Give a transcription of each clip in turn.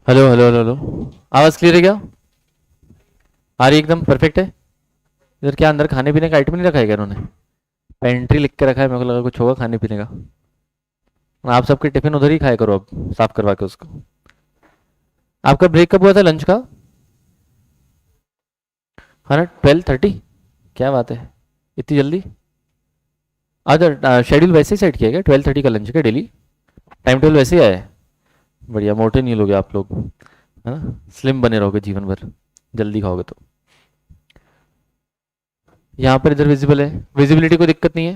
Hello hello hello hello. आवाज़ clear है क्या? आ रही है एकदम परफेक्ट है। इधर क्या अंदर खाने पीने का आइटम नहीं रखा है क्या इन्होंने? पेंट्री लिख के रखा है, मेरे को लगा कुछ होगा खाने पीने का। आप सबके टिफिन उधर ही खाया करो अब, साफ करवा के उसको। आपका ब्रेक कब हुआ था लंच का? हाँ ना, 12:30। क्या बात है, इतनी जल्दी? अच्छा, शेड्यूल वैसे ही सेट किया गया 12:30 का लंच का डेली? टाइम टेबल वैसे ही आया है? बढ़िया, मोटे नहीं लोगे आप लोग, है ना? स्लिम बने रहोगे जीवन भर, जल्दी खाओगे तो। यहाँ पर इधर विजिबल है, विजिबिलिटी कोई दिक्कत नहीं है?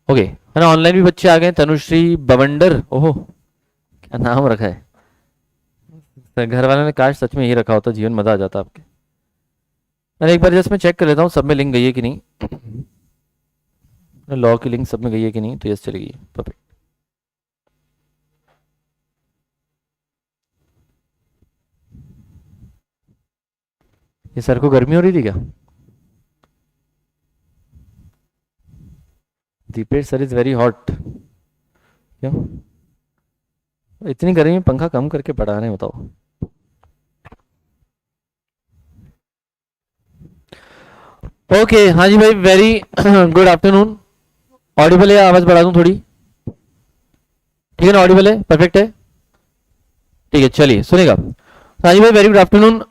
ओके, है ना? ऑनलाइन भी बच्चे आ गए हैं, तनुश्री बवंडर, ओहो क्या नाम रखा है। तो घर वालों ने काश सच में यही रखा होता, जीवन मजा आ जाता आपके। अरे एक बार जस्ट मैं चेक कर लेता हूँ सब में लिंक गई है कि नहीं। लॉ की लिंक सब में गई है कि नहीं, तो यस चलेगी, परफेक्ट। ये सर को गर्मी हो रही थी क्या? Deepesh sir is very hot. क्यों? इतनी गर्मी में पंखा कम करके पढ़ा रहे हैं, बताओ। ओके, हाँ जी भाई, वेरी गुड आफ्टरनून। ऑडिबल है? आवाज बढ़ा दूं थोड़ी? ठीक है ना, ऑडिबल है, परफेक्ट है? ठीक है, चलिए सुनेगा। हाँ जी भाई, वेरी गुड आफ्टरनून।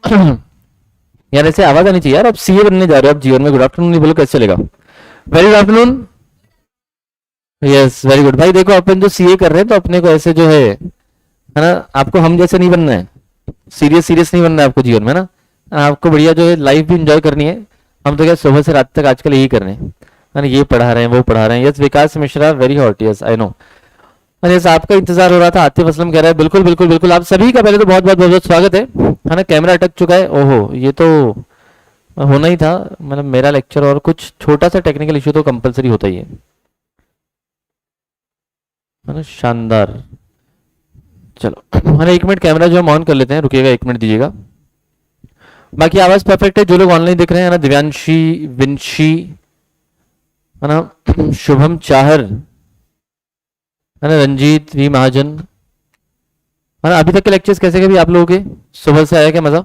यार ऐसे आवाज आनी चाहिए यार, आप सीए बनने जा रहे हो आप जीवन में, गुड आफ्टरनून नहीं बोलो कैसे चलेगा? Very good afternoon. Yes very good भाई, देखो अपन जो सीए कर रहे हैं तो अपने को ऐसे जो है ना, आपको हम जैसे नहीं बनना है। सीरियस सीरियस नहीं बनना है आपको जीवन में ना। आपको बढ़िया जो है लाइफ भी इंजॉय करनी है। हम तो क्या सुबह से रात तक आजकल यही कर रहे हैं, है ना? ये पढ़ा रहे हैं, वो पढ़ा रहे हैं। Yes Vikas Mishra, very hot, yes I know. अरे यस, आपका इंतजार हो रहा था। आतिफ असलम कह रहा है बिल्कुल बिल्कुल बिल्कुल। आप सभी का पहले तो बहुत बहुत बहुत बहुत स्वागत है ना? कैमरा अटक चुका है, ओहो ये तो होना ही था। मतलब मेरा लेक्चर और कुछ छोटा सा टेक्निकल इशू तो कंपलसरी होता ही है ना? शानदार। चलो हाँ, एक मिनट कैमरा जो हम ऑन कर लेते हैं, रुकिएगा एक मिनट दीजिएगा। बाकी आवाज परफेक्ट है, जो लोग ऑनलाइन देख रहे हैं ना, दिव्यांशी, विंशी, है ना? शुभम चाहर, है ना? रंजीत वी महाजन, है ना? अभी तक के लेक्चर्स कैसे गए भी आप लोगों के? सुबह से आया क्या मजा?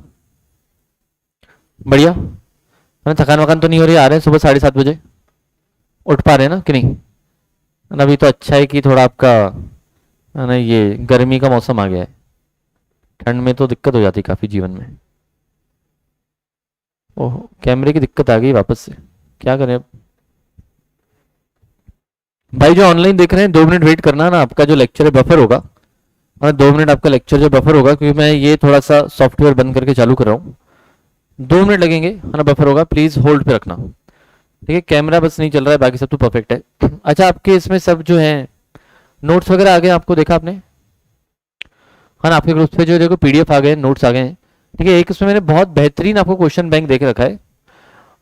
बढ़िया, है ना? थकान वकान तो नहीं हो रही? आ रहे हैं सुबह 7:30 बजे, उठ पा रहे हैं ना कि नहीं? है ना? अभी तो अच्छा है कि थोड़ा आपका, है ना, ये गर्मी का मौसम आ गया है। ठंड में तो दिक्कत हो जाती है काफी जीवन में। ओह, कैमरे की दिक्कत आ गई वापस से, क्या करें अब? भाई जो ऑनलाइन देख रहे हैं 2 मिनट वेट करना ना, आपका जो लेक्चर है बफर होगा। हाँ 2 मिनट आपका लेक्चर जो बफर होगा, क्योंकि मैं ये थोड़ा सा सॉफ्टवेयर बंद करके चालू कर रहा हूँ। 2 मिनट लगेंगे, है ना? बफर होगा, प्लीज होल्ड पे रखना। ठीक है, कैमरा बस नहीं चल रहा है, बाकी सब तो परफेक्ट है। अच्छा, आपके इसमें सब जो है नोट्स वगैरह आ गए आपको, देखा आपने? हाँ ना, आपके ग्रुप पे जो देखो पीडीएफ आ गए, नोट्स आ गए हैं। ठीक है, एक इसमें मैंने बहुत बेहतरीन आपको क्वेश्चन बैंक देके रखा है।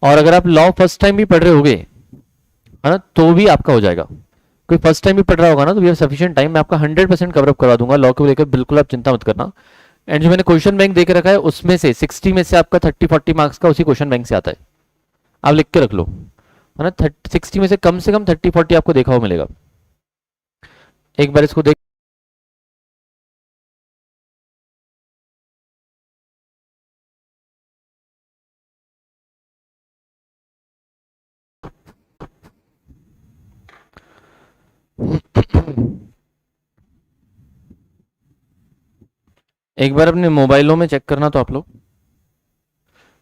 और अगर आप लॉ फर्स्ट टाइम भी पढ़ रहे होगे, है ना, तो भी आपका हो जाएगा। कोई फर्स्ट टाइम भी पढ़ रहा होगा ना, तो वी हैव सफिशिएंट टाइम, मैं आपका 100% कवर अप करवा दूंगा लॉ को लेकर, बिल्कुल आप चिंता मत करना। एंड जो मैंने क्वेश्चन बैंक देके रखा है उसमें से 60 में से आपका 30-40 मार्क्स का उसी क्वेश्चन बैंक से आता है। आप लिख के रख लो, है ना? 60 में से कम 30-40 आपको देखा हुआ मिलेगा। एक बार इसको देख, एक बार अपने मोबाइलों में चेक करना तो आप लोग,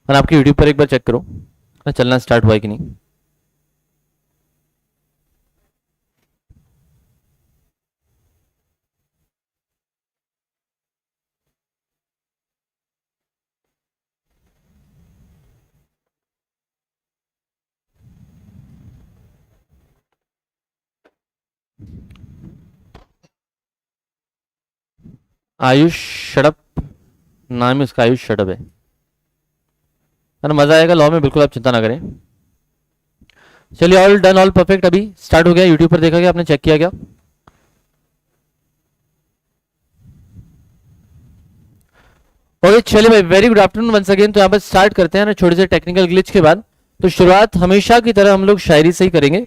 और आपके यूट्यूब पर एक बार चेक करो ना, चलना स्टार्ट हुआ है कि नहीं। आयुष षडप नाम है उसका, आयुष षडप है ना? मजा आएगा लॉ में, बिल्कुल आप चिंता ना करें। चलिए, ऑल डन, ऑल परफेक्ट, अभी स्टार्ट हो गया। यूट्यूब पर देखा गया, आपने चेक किया क्या? ओके चलिए भाई, very good afternoon once again. तो यहाँ पर स्टार्ट करते हैं ना छोटे से टेक्निकल ग्लिच के बाद। तो शुरुआत हमेशा की तरह हम लोग शायरी से ही करेंगे, है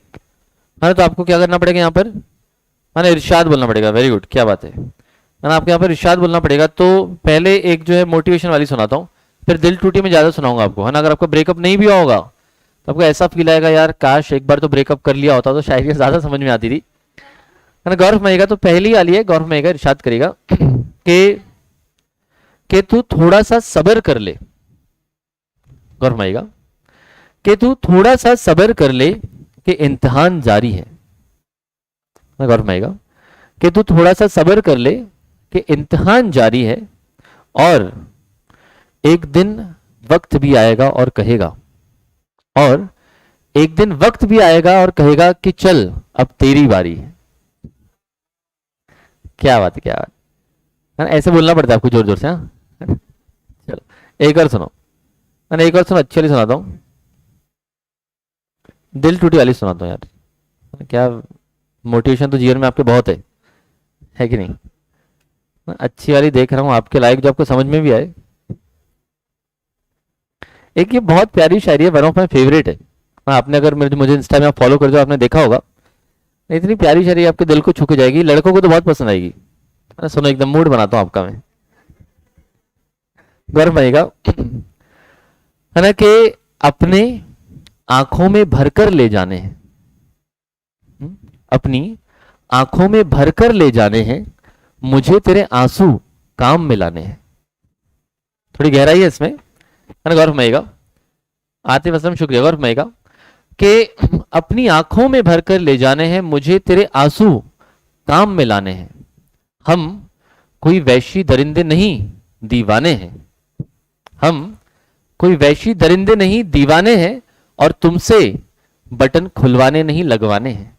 ना? तो आपको क्या करना पड़ेगा यहाँ पर, है ना? इरशाद बोलना पड़ेगा। वेरी गुड, क्या बात है। है ना, आपको यहाँ पर इरशाद बोलना पड़ेगा। तो पहले एक जो है मोटिवेशन वाली सुनाता हूँ, फिर दिल टूटी में ज़्यादा सुनाऊंगा आपको, है ना। अगर आपका ब्रेकअप नहीं भी हुआ होगा तो आपको ऐसा फील आएगा यार काश एक बार तो ब्रेकअप कर लिया होता तो शायद ये ज़्यादा समझ में आती थी, है ना। गौरव मयेगा, तो पहली वाली है, गौरव मयेगा इरशाद करेगा कि तू थोड़ा सा सब्र कर ले। गौरव मयेगा कि तू थोड़ा सा सब्र कर ले कि इम्तिहान जारी है। गौरव मयेगा कि तू थोड़ा सा सब्र कर ले कि इम्तिहान जारी है, और एक दिन वक्त भी आएगा और कहेगा, और एक दिन वक्त भी आएगा और कहेगा कि चल अब तेरी बारी है। क्या बात है, क्या बात है ना, ऐसे बोलना पड़ता है आपको जोर जोर से। हाँ चलो एक और सुनो, मैंने एक और सुनो, अच्छी वाली सुनाता हूँ, दिल टूटी वाली सुनाता हूँ यार। क्या मोटिवेशन तो जीवन में आपके बहुत है कि नहीं। अच्छी वाली देख रहा हूँ आपके लायक, जो आपको समझ में भी आए। एक ये बहुत प्यारी शायरी है, वन ऑफ माई फेवरेट है। आपने अगर मुझे इंस्टा में आप फॉलो कर दो, आपने देखा होगा, इतनी प्यारी शायरी आपके दिल को छू के जाएगी, लड़कों को तो बहुत पसंद आएगी। सुनो एकदम मूड बनाता हूँ आपका मैं, गर्व आएगा, है ना। कि अपने आंखों में भरकर ले जाने हैं, अपनी आंखों में भरकर ले जाने हैं, मुझे तेरे आंसू काम में लाने हैं। थोड़ी गहराई है इसमें, है ना। गौरव मयेगा, आतिफ असलम शुक्रिया। गौरव मयेगा कि अपनी आंखों में भरकर ले जाने हैं, मुझे तेरे आंसू काम में लाने हैं। हम कोई वैशी दरिंदे नहीं दीवाने हैं, हम कोई वैशी दरिंदे नहीं दीवाने हैं, और तुमसे बटन खुलवाने नहीं लगवाने हैं।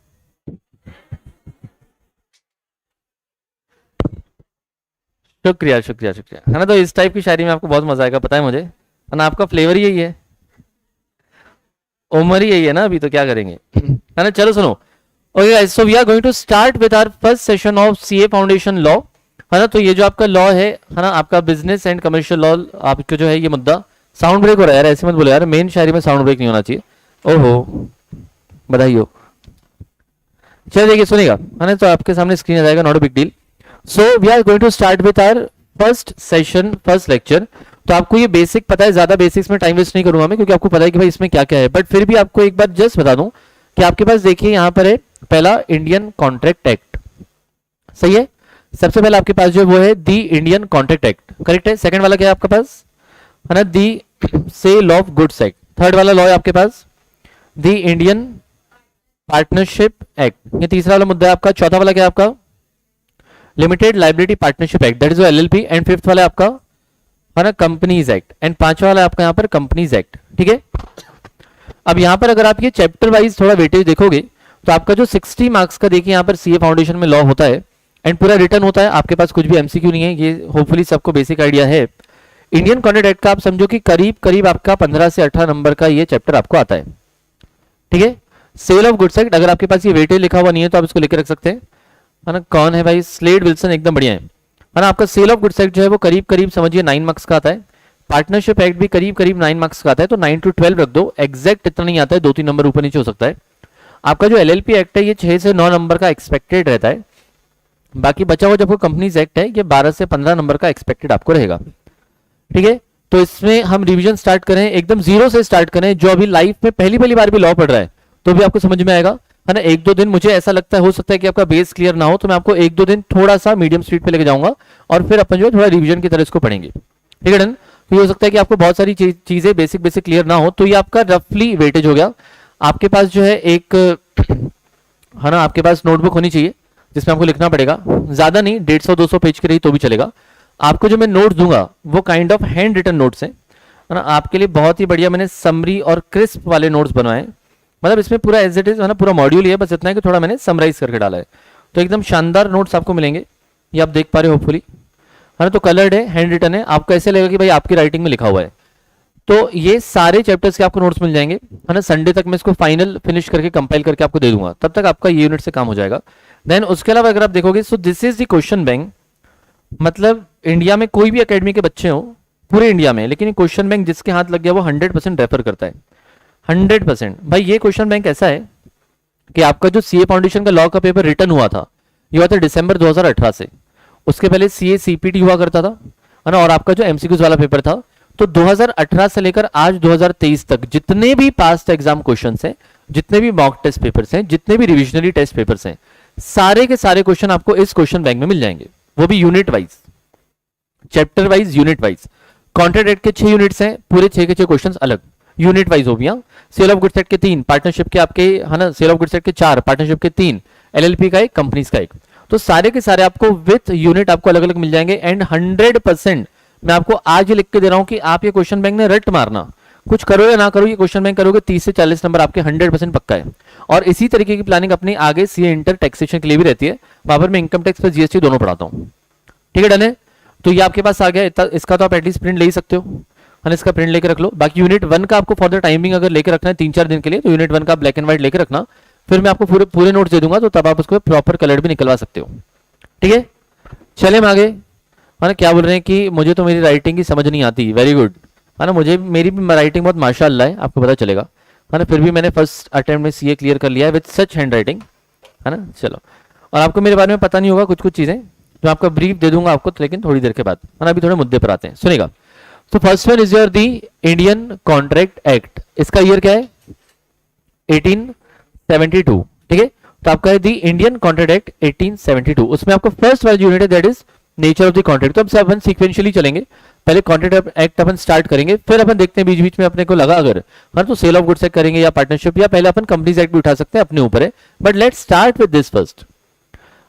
शुक्रिया शुक्रिया शुक्रिया, है ना। तो इस टाइप की शायरी में आपको बहुत मजा आएगा, पता है मुझे, है ना। आपका फ्लेवर यही है, उम्र ही यही है ना, अभी तो क्या करेंगे, है ना। चलो सुनो, okay guys, so we are going to start with our first session of CA foundation law, है ना। तो ये जो आपका लॉ है ना, आपका बिजनेस एंड कमर्शियल लॉ, आपका जो है ये मुद्दा। साउंड ब्रेक हो रहा है यार, ऐसे मत बोलो यार, मेन शायरी में साउंड ब्रेक नहीं होना चाहिए। ओहो, बधाई हो। चलिए देखिए सुनेगा, है ना। तो आपके सामने स्क्रीन आ जाएगा, not a big deal. So we are going to start with our first session, first lecture. तो आपको ये बेसिक पता है, ज्यादा बेसिक्स में टाइम वेस्ट नहीं करूंगा मैं, क्योंकि आपको पता है कि भाई इसमें क्या क्या है। बट फिर भी आपको एक बार जस्ट बता दूं कि आपके पास देखिए यहाँ पर है पहला इंडियन कॉन्ट्रैक्ट एक्ट, सही है। सबसे पहले आपके पास जो वो है the Indian contract act, correct है। सेकंड वाला क्या है आपके पास, है ना, the sale of goods act. Third वाला लॉ है आपके पास दी इंडियन पार्टनरशिप एक्ट, ये तीसरा वाला मुद्दा है आपका। चौथा वाला क्या है आपका, limited liability partnership act, that is LLP. And fifth वाला आपका, है ना, कंपनीज एक्ट। एंड पांचवा वाला आपका यहाँ पर कंपनीज एक्ट, ठीक है। अब यहाँ पर अगर आप ये चैप्टर वाइज थोड़ा वेटेज देखोगे तो आपका जो 60 मार्क्स का देखिए यहाँ पर सीए फाउंडेशन में लॉ होता है, एंड पूरा रिटर्न होता है, आपके पास कुछ भी एमसीक्यू नहीं है, ये होपफुली सबको बेसिक आइडिया है। इंडियन कॉन्ट्रैक्ट एक्ट का आप समझो कि करीब करीब आपका 15 से 18 नंबर का ये चैप्टर आपको आता है, ठीक है। सेल ऑफ गुड्स एक्ट, अगर आपके पास ये वेटेज लिखा हुआ नहीं है तो आप इसको लेकर रख सकते हैं, है ना। कौन है भाई, स्लेड विल्सन, एकदम बढ़िया है ना। आपका सेल ऑफ गुड्स एक्ट जो है वो करीब करीब समझिए 9 मार्क्स का आता है। पार्टनरशिप एक्ट भी करीब करीब 9 मार्क्स का आता है, तो 9 to 12 रख दो, एग्जैक्ट इतना नहीं आता है, 2-3 नंबर ऊपर नीचे हो सकता है। आपका जो एलएलपी एक्ट है ये 6 से 9 नंबर का एक्सपेक्टेड रहता है, बाकी बचा हुआ जब कंपनीज एक्ट है ये 12 से 15 नंबर का एक्सपेक्टेड आपको रहेगा, ठीक है। तो इसमें हम रिवीजन स्टार्ट करें, एकदम जीरो से स्टार्ट करें, जो अभी लाइफ में पहली बार भी लॉ पढ़ रहा है तो भी आपको समझ में आएगा, है ना। 1-2 दिन मुझे ऐसा लगता है, हो सकता है कि आपका बेस क्लियर ना हो, तो मैं आपको 1-2 दिन थोड़ा सा मीडियम स्पीड पे लेके जाऊंगा, और फिर अपन जो है थोड़ा रिवीजन की तरह इसको पढ़ेंगे, ठीक है, डन। तो ये हो सकता है कि आपको बहुत सारी चीजें बेसिक क्लियर ना हो, तो ये आपका रफली वेटेज हो गया। आपके पास जो है एक, है ना, आपके पास नोटबुक होनी चाहिए जिसमें आपको लिखना पड़ेगा, ज्यादा नहीं, 150-200 पेज की रही तो भी चलेगा। आपको जो मैं नोट्स दूंगा वो kind of handwritten notes हैं, है ना। आपके लिए बहुत ही बढ़िया मैंने समरी और क्रिस्प वाले नोट्स बनवाए, मतलब इसमें पूरा एज इट इज, है ना, पूरा मॉड्यूल ही है, बस इतना है कि थोड़ा मैंने समराइज करके डाला है। तो एकदम शानदार नोट्स आपको मिलेंगे, ये आप देख पा रहे हो होपफुली, है ना। तो कलर्ड है, हैंड रिटन है, आपको ऐसे लगेगा कि भाई आपकी राइटिंग में लिखा हुआ है। तो ये सारे चैप्टर्स के आपको नोट्स मिल जाएंगे, है ना। संडे तक मैं इसको फाइनल फिनिश करके कंपाइल करके आपको दे दूंगा, तब तक आपका ये यूनिट से काम हो जाएगा। देन उसके अलावा अगर आप देखोगे, so this is the question bank, मतलब इंडिया में कोई भी एकेडमी के बच्चे हो पूरे इंडिया में, लेकिन क्वेश्चन बैंक जिसके हाथ लग गया वो 100% रेफर करता है, 100%। भाई ये क्वेश्चन बैंक ऐसा है कि आपका जो सीए फाउंडेशन का लॉ का पेपर रिटर्न हुआ था, ये हुआ था दिसंबर 2018 से, उसके पहले सीए सीपीटी हुआ करता था, है ना, और आपका जो एमसीक्यूज वाला पेपर था। तो 2018 से लेकर आज 2023 तक जितने भी पास्ट एग्जाम क्वेश्चंस हैं, जितने भी मॉक टेस्ट पेपर्स हैं, जितने भी रिविजनरी टेस्ट पेपर्स हैं, सारे के सारे क्वेश्चन आपको इस क्वेश्चन बैंक में मिल जाएंगे, वो भी unit wise, chapter wise, unit wise. Contract act के 6 यूनिट्स हैं, पूरे 6 के 6 क्वेश्चन अलग यूनिट वाइज हो गया। सेल ऑफ गुड्स एक्ट के 3, पार्टनरशिप के आपके, है ना, सेल ऑफ गुड्स एक्ट के 4, पार्टनरशिप के 3, एलएलपी का 1, कंपनीज का 1। तो सारे के सारे आपको विथ यूनिट आपको अलग अलग मिल जाएंगे। एंड 100% मैं आपको आज ही लिख के दे रहा हूं कि आप ये क्वेश्चन बैंक ने रट मारना, कुछ करो या ना करो, ये क्वेश्चन बैंक करोगे 30 से 40 नंबर आपके 100% पक्का है। और इसी तरीके की प्लानिंग अपनी आगे सीए इंटर टैक्सेशन के लिए भी रहती है, वहां पर मैं इनकम टैक्स पर जीएसटी दोनों पढ़ाता हूं। ठीक है, डन है। तो ये आपके पास आ गया, इसका तो आप एटलीस्ट प्रिंट ले ही सकते हो, है ना, इसका प्रिंट लेकर रख लो। बाकी यूनिट 1 का आपको फॉर द टाइमिंग अगर लेकर रखना है 3-4 दिन के लिए, तो यूनिट 1 का ब्लैक एंड व्हाइट लेकर रखना, फिर मैं आपको पूरे नोट्स दे दूंगा, तो तब आप उसको प्रॉपर कलर भी निकलवा सकते हो। ठीक है, चले हम आगे। है ना, क्या बोल रहे हैं कि मुझे तो मेरी राइटिंग की समझ नहीं आती। वेरी गुड, है ना, मुझे मेरी भी राइटिंग बहुत माशाअल्लाह है, आपको पता चलेगा, है ना, फिर भी मैंने फर्स्ट अटेम्प्ट में सीए क्लियर कर लिया है विद सच हैंड राइटिंग, है ना। चलो, और आपको मेरे बारे में पता नहीं होगा कुछ चीजें, जो आपका ब्रीफ दे दूंगा आपको, तो लेकिन थोड़ी देर के बाद, है ना। अभी थोड़े मुद्दे पर आते हैं, सुनेगा। तो first one is your the Indian contract act. इसका ईयर क्या है? 1872। ठीक है, तो आपका है दी इंडियन कॉन्ट्रैक्ट एक्ट 1872। उसमें आपको फर्स्ट वाला यूनिट है that is nature of the contract. तो अब अपन सीक्वेंशियली चलेंगे, पहले कॉन्ट्रैक्ट एक्ट अपन स्टार्ट करेंगे, फिर अपन देखते हैं बीच बीच में अपने को लगा अगर, हाँ, तो सेल ऑफ गुड्स एक्ट करेंगे या पार्टनरशिप, या पहले अपन कंपनीज एक्ट भी उठा सकते हैं, अपने ऊपर है। But let's start with this first,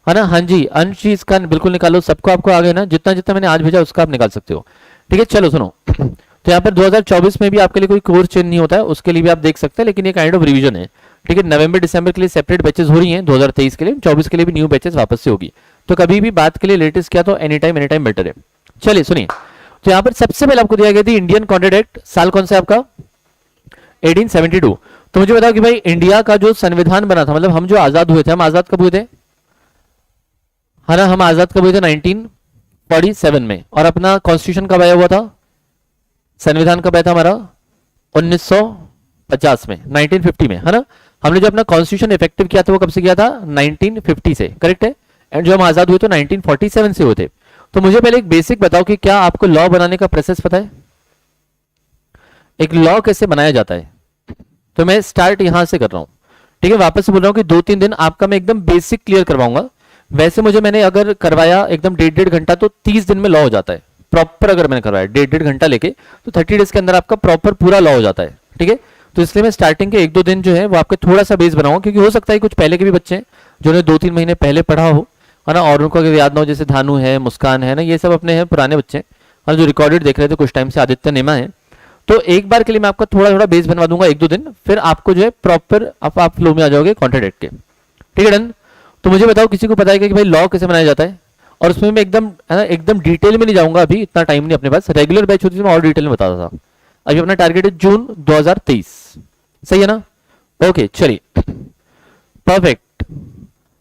है ना। हाँ जी, अंश जी इसका बिल्कुल निकालो, सबको आपको आ गए ना, जितना जितना मैंने आज भेजा उसका आप निकाल सकते हो। ठीक है, चलो सुनो। तो यहाँ पर 2024 में भी आपके लिए कोई कोर्स चेंज नहीं होता है, उसके लिए भी आप देख सकते हैं, लेकिन ये काइंड ऑफ रिवीजन है। ठीक है, नवंबर दिसंबर के लिए सेपरेट बैचेस हो रही हैं, 2023 के लिए, 24 के लिए भी न्यू बैचेस वापस से होगी। तो कभी भी बात के लिए लेटेस्ट क्या, तो एनी टाइम बेटर है। चलिए सुनिए, तो यहाँ पर सबसे पहले आपको दिया गया थी इंडियन कॉन्ट्रैक्ट एक्ट, साल कौन सा आपका? 1872। तो मुझे बताओ कि भाई इंडिया का जो संविधान बना था, मतलब हम जो आजाद हुए थे, हम आजाद कब हुए थे? है ना, हम आजाद कब हुए थे? 1947 में। और अपना कॉन्स्टिट्यूशन कब आया हुआ था? संविधान कब आया था हमारा? 1950 में, 1950 में, है ना। हमने जो अपना कॉन्स्टिट्यूशन इफेक्टिव किया था वो कब से किया था? 1950 से, करेक्ट है। एंड जो हम आजाद हुए तो 1947 से हुए थे। तो मुझे पहले एक बेसिक बताओ कि क्या आपको लॉ बनाने का प्रोसेस पता है? एक लॉ कैसे बनाया जाता है? तो मैं स्टार्ट यहां से कर रहा हूं। ठीक है, वापस से बोल रहा हूं कि 2-3 दिन आपका मैं एकदम बेसिक क्लियर करवाऊंगा। वैसे मैंने अगर करवाया एकदम 1.5 घंटा, तो 30 दिन में लॉ हो जाता है प्रॉपर। अगर मैंने करवाया 1.5 घंटा लेके, तो 30 डेज के अंदर आपका प्रॉपर पूरा लॉ हो जाता है। ठीक है, तो इसलिए मैं स्टार्टिंग के 1-2 दिन जो है वो आपके थोड़ा सा बेस बनाऊंगा, क्योंकि हो सकता है कुछ पहले के भी बच्चे हैं जिन्होंने 2-3 महीने पहले पढ़ा हो, है ना, और उनको अगर याद ना हो, जैसे धानु है, मुस्कान है ना, ये सब अपने हैं पुराने बच्चे, और जो रिकॉर्डेड देख रहे थे कुछ टाइम से, आदित्य नेमा है। तो एक बार के लिए मैं आपका थोड़ा थोड़ा बेस बनवा दूंगा 1-2 दिन, फिर आपको जो है प्रॉपर आप फ्लो में आ जाओगे कॉन्ट्रैक्ट एक्ट के। ठीक है, डन। तो मुझे बताओ, किसी को पता है कि भाई लॉ कैसे बनाया जाता है? और उसमें मैं एकदम, है ना, एकदम डिटेल में नहीं जाऊंगा, अभी इतना टाइम नहीं अपने पास। रेगुलर बैच होती थी मैं और डिटेल में बताता था। अभी अपना टारगेट है जून 2023, सही है ना? ओके, चलिए, परफेक्ट।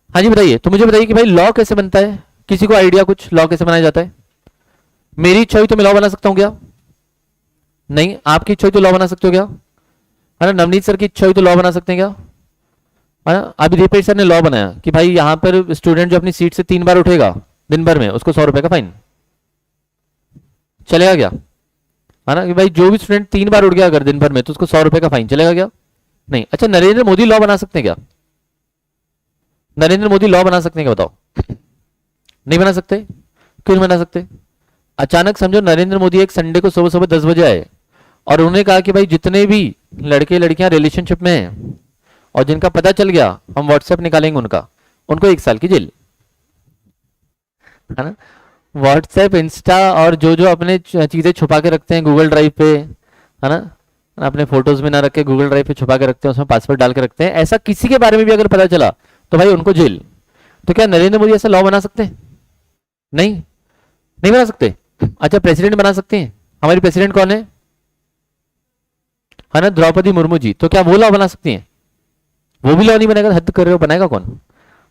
हाँ जी, बताइए। तो मुझे बताइए कि भाई लॉ कैसे बनता है? किसी को आइडिया कुछ, लॉ कैसे बनाया जाता है? मेरी इच्छा हुई तो मैं लॉ बना सकता हूं क्या? नहीं। आपकी इच्छा हुई तो लॉ बना सकते हो क्या? है ना, नवनीत सर की इच्छा हुई तो लॉ बना सकते हैं क्या? है ना, अभी दीपेश सर ने लॉ बनाया कि भाई यहां पर स्टूडेंट जो अपनी सीट से 3 बार उठेगा दिन भर में, उसको 100 रुपए का फाइन। चलेगा क्या? है ना, कि भाई जो भी स्टूडेंट 3 बार उठ गया अगर दिन भर में, तो उसको 100 रुपए का फाइन। चलेगा क्या? नहीं। अच्छा, नरेंद्र मोदी लॉ बना सकते हैं क्या? नरेंद्र मोदी लॉ बना सकते हैं क्या, बताओ? नहीं बना सकते। क्यों नहीं बना सकते? अचानक समझो नरेंद्र मोदी एक संडे को सुबह सुबह 10 बजे आए और उन्होंने कहा कि भाई जितने भी लड़के लड़कियां रिलेशनशिप में हैं और जिनका पता चल गया, हम व्हाट्सएप निकालेंगे उनको 1 साल की जेल। है ना, व्हाट्सएप, इंस्टा और जो जो अपने चीजें छुपा के रखते हैं गूगल ड्राइव पे, है ना, अपने फोटोज में ना रख के गूगल ड्राइव पे छुपा के रखते हैं, उसमें पासवर्ड डाल के रखते हैं, ऐसा किसी के बारे में भी अगर पता चला तो भाई उनको जेल। तो क्या नरेंद्र मोदी ऐसा लॉ बना सकते हैं? नहीं, नहीं बना सकते। अच्छा, प्रेसिडेंट बना सकते हैं। हमारी प्रेसिडेंट कौन है? ना, द्रौपदी मुर्मू जी। तो क्या वो लॉ बना सकती हैं? वो भी लॉ नहीं बनेगा? हद कर रहे हो, बनाएगा कौन?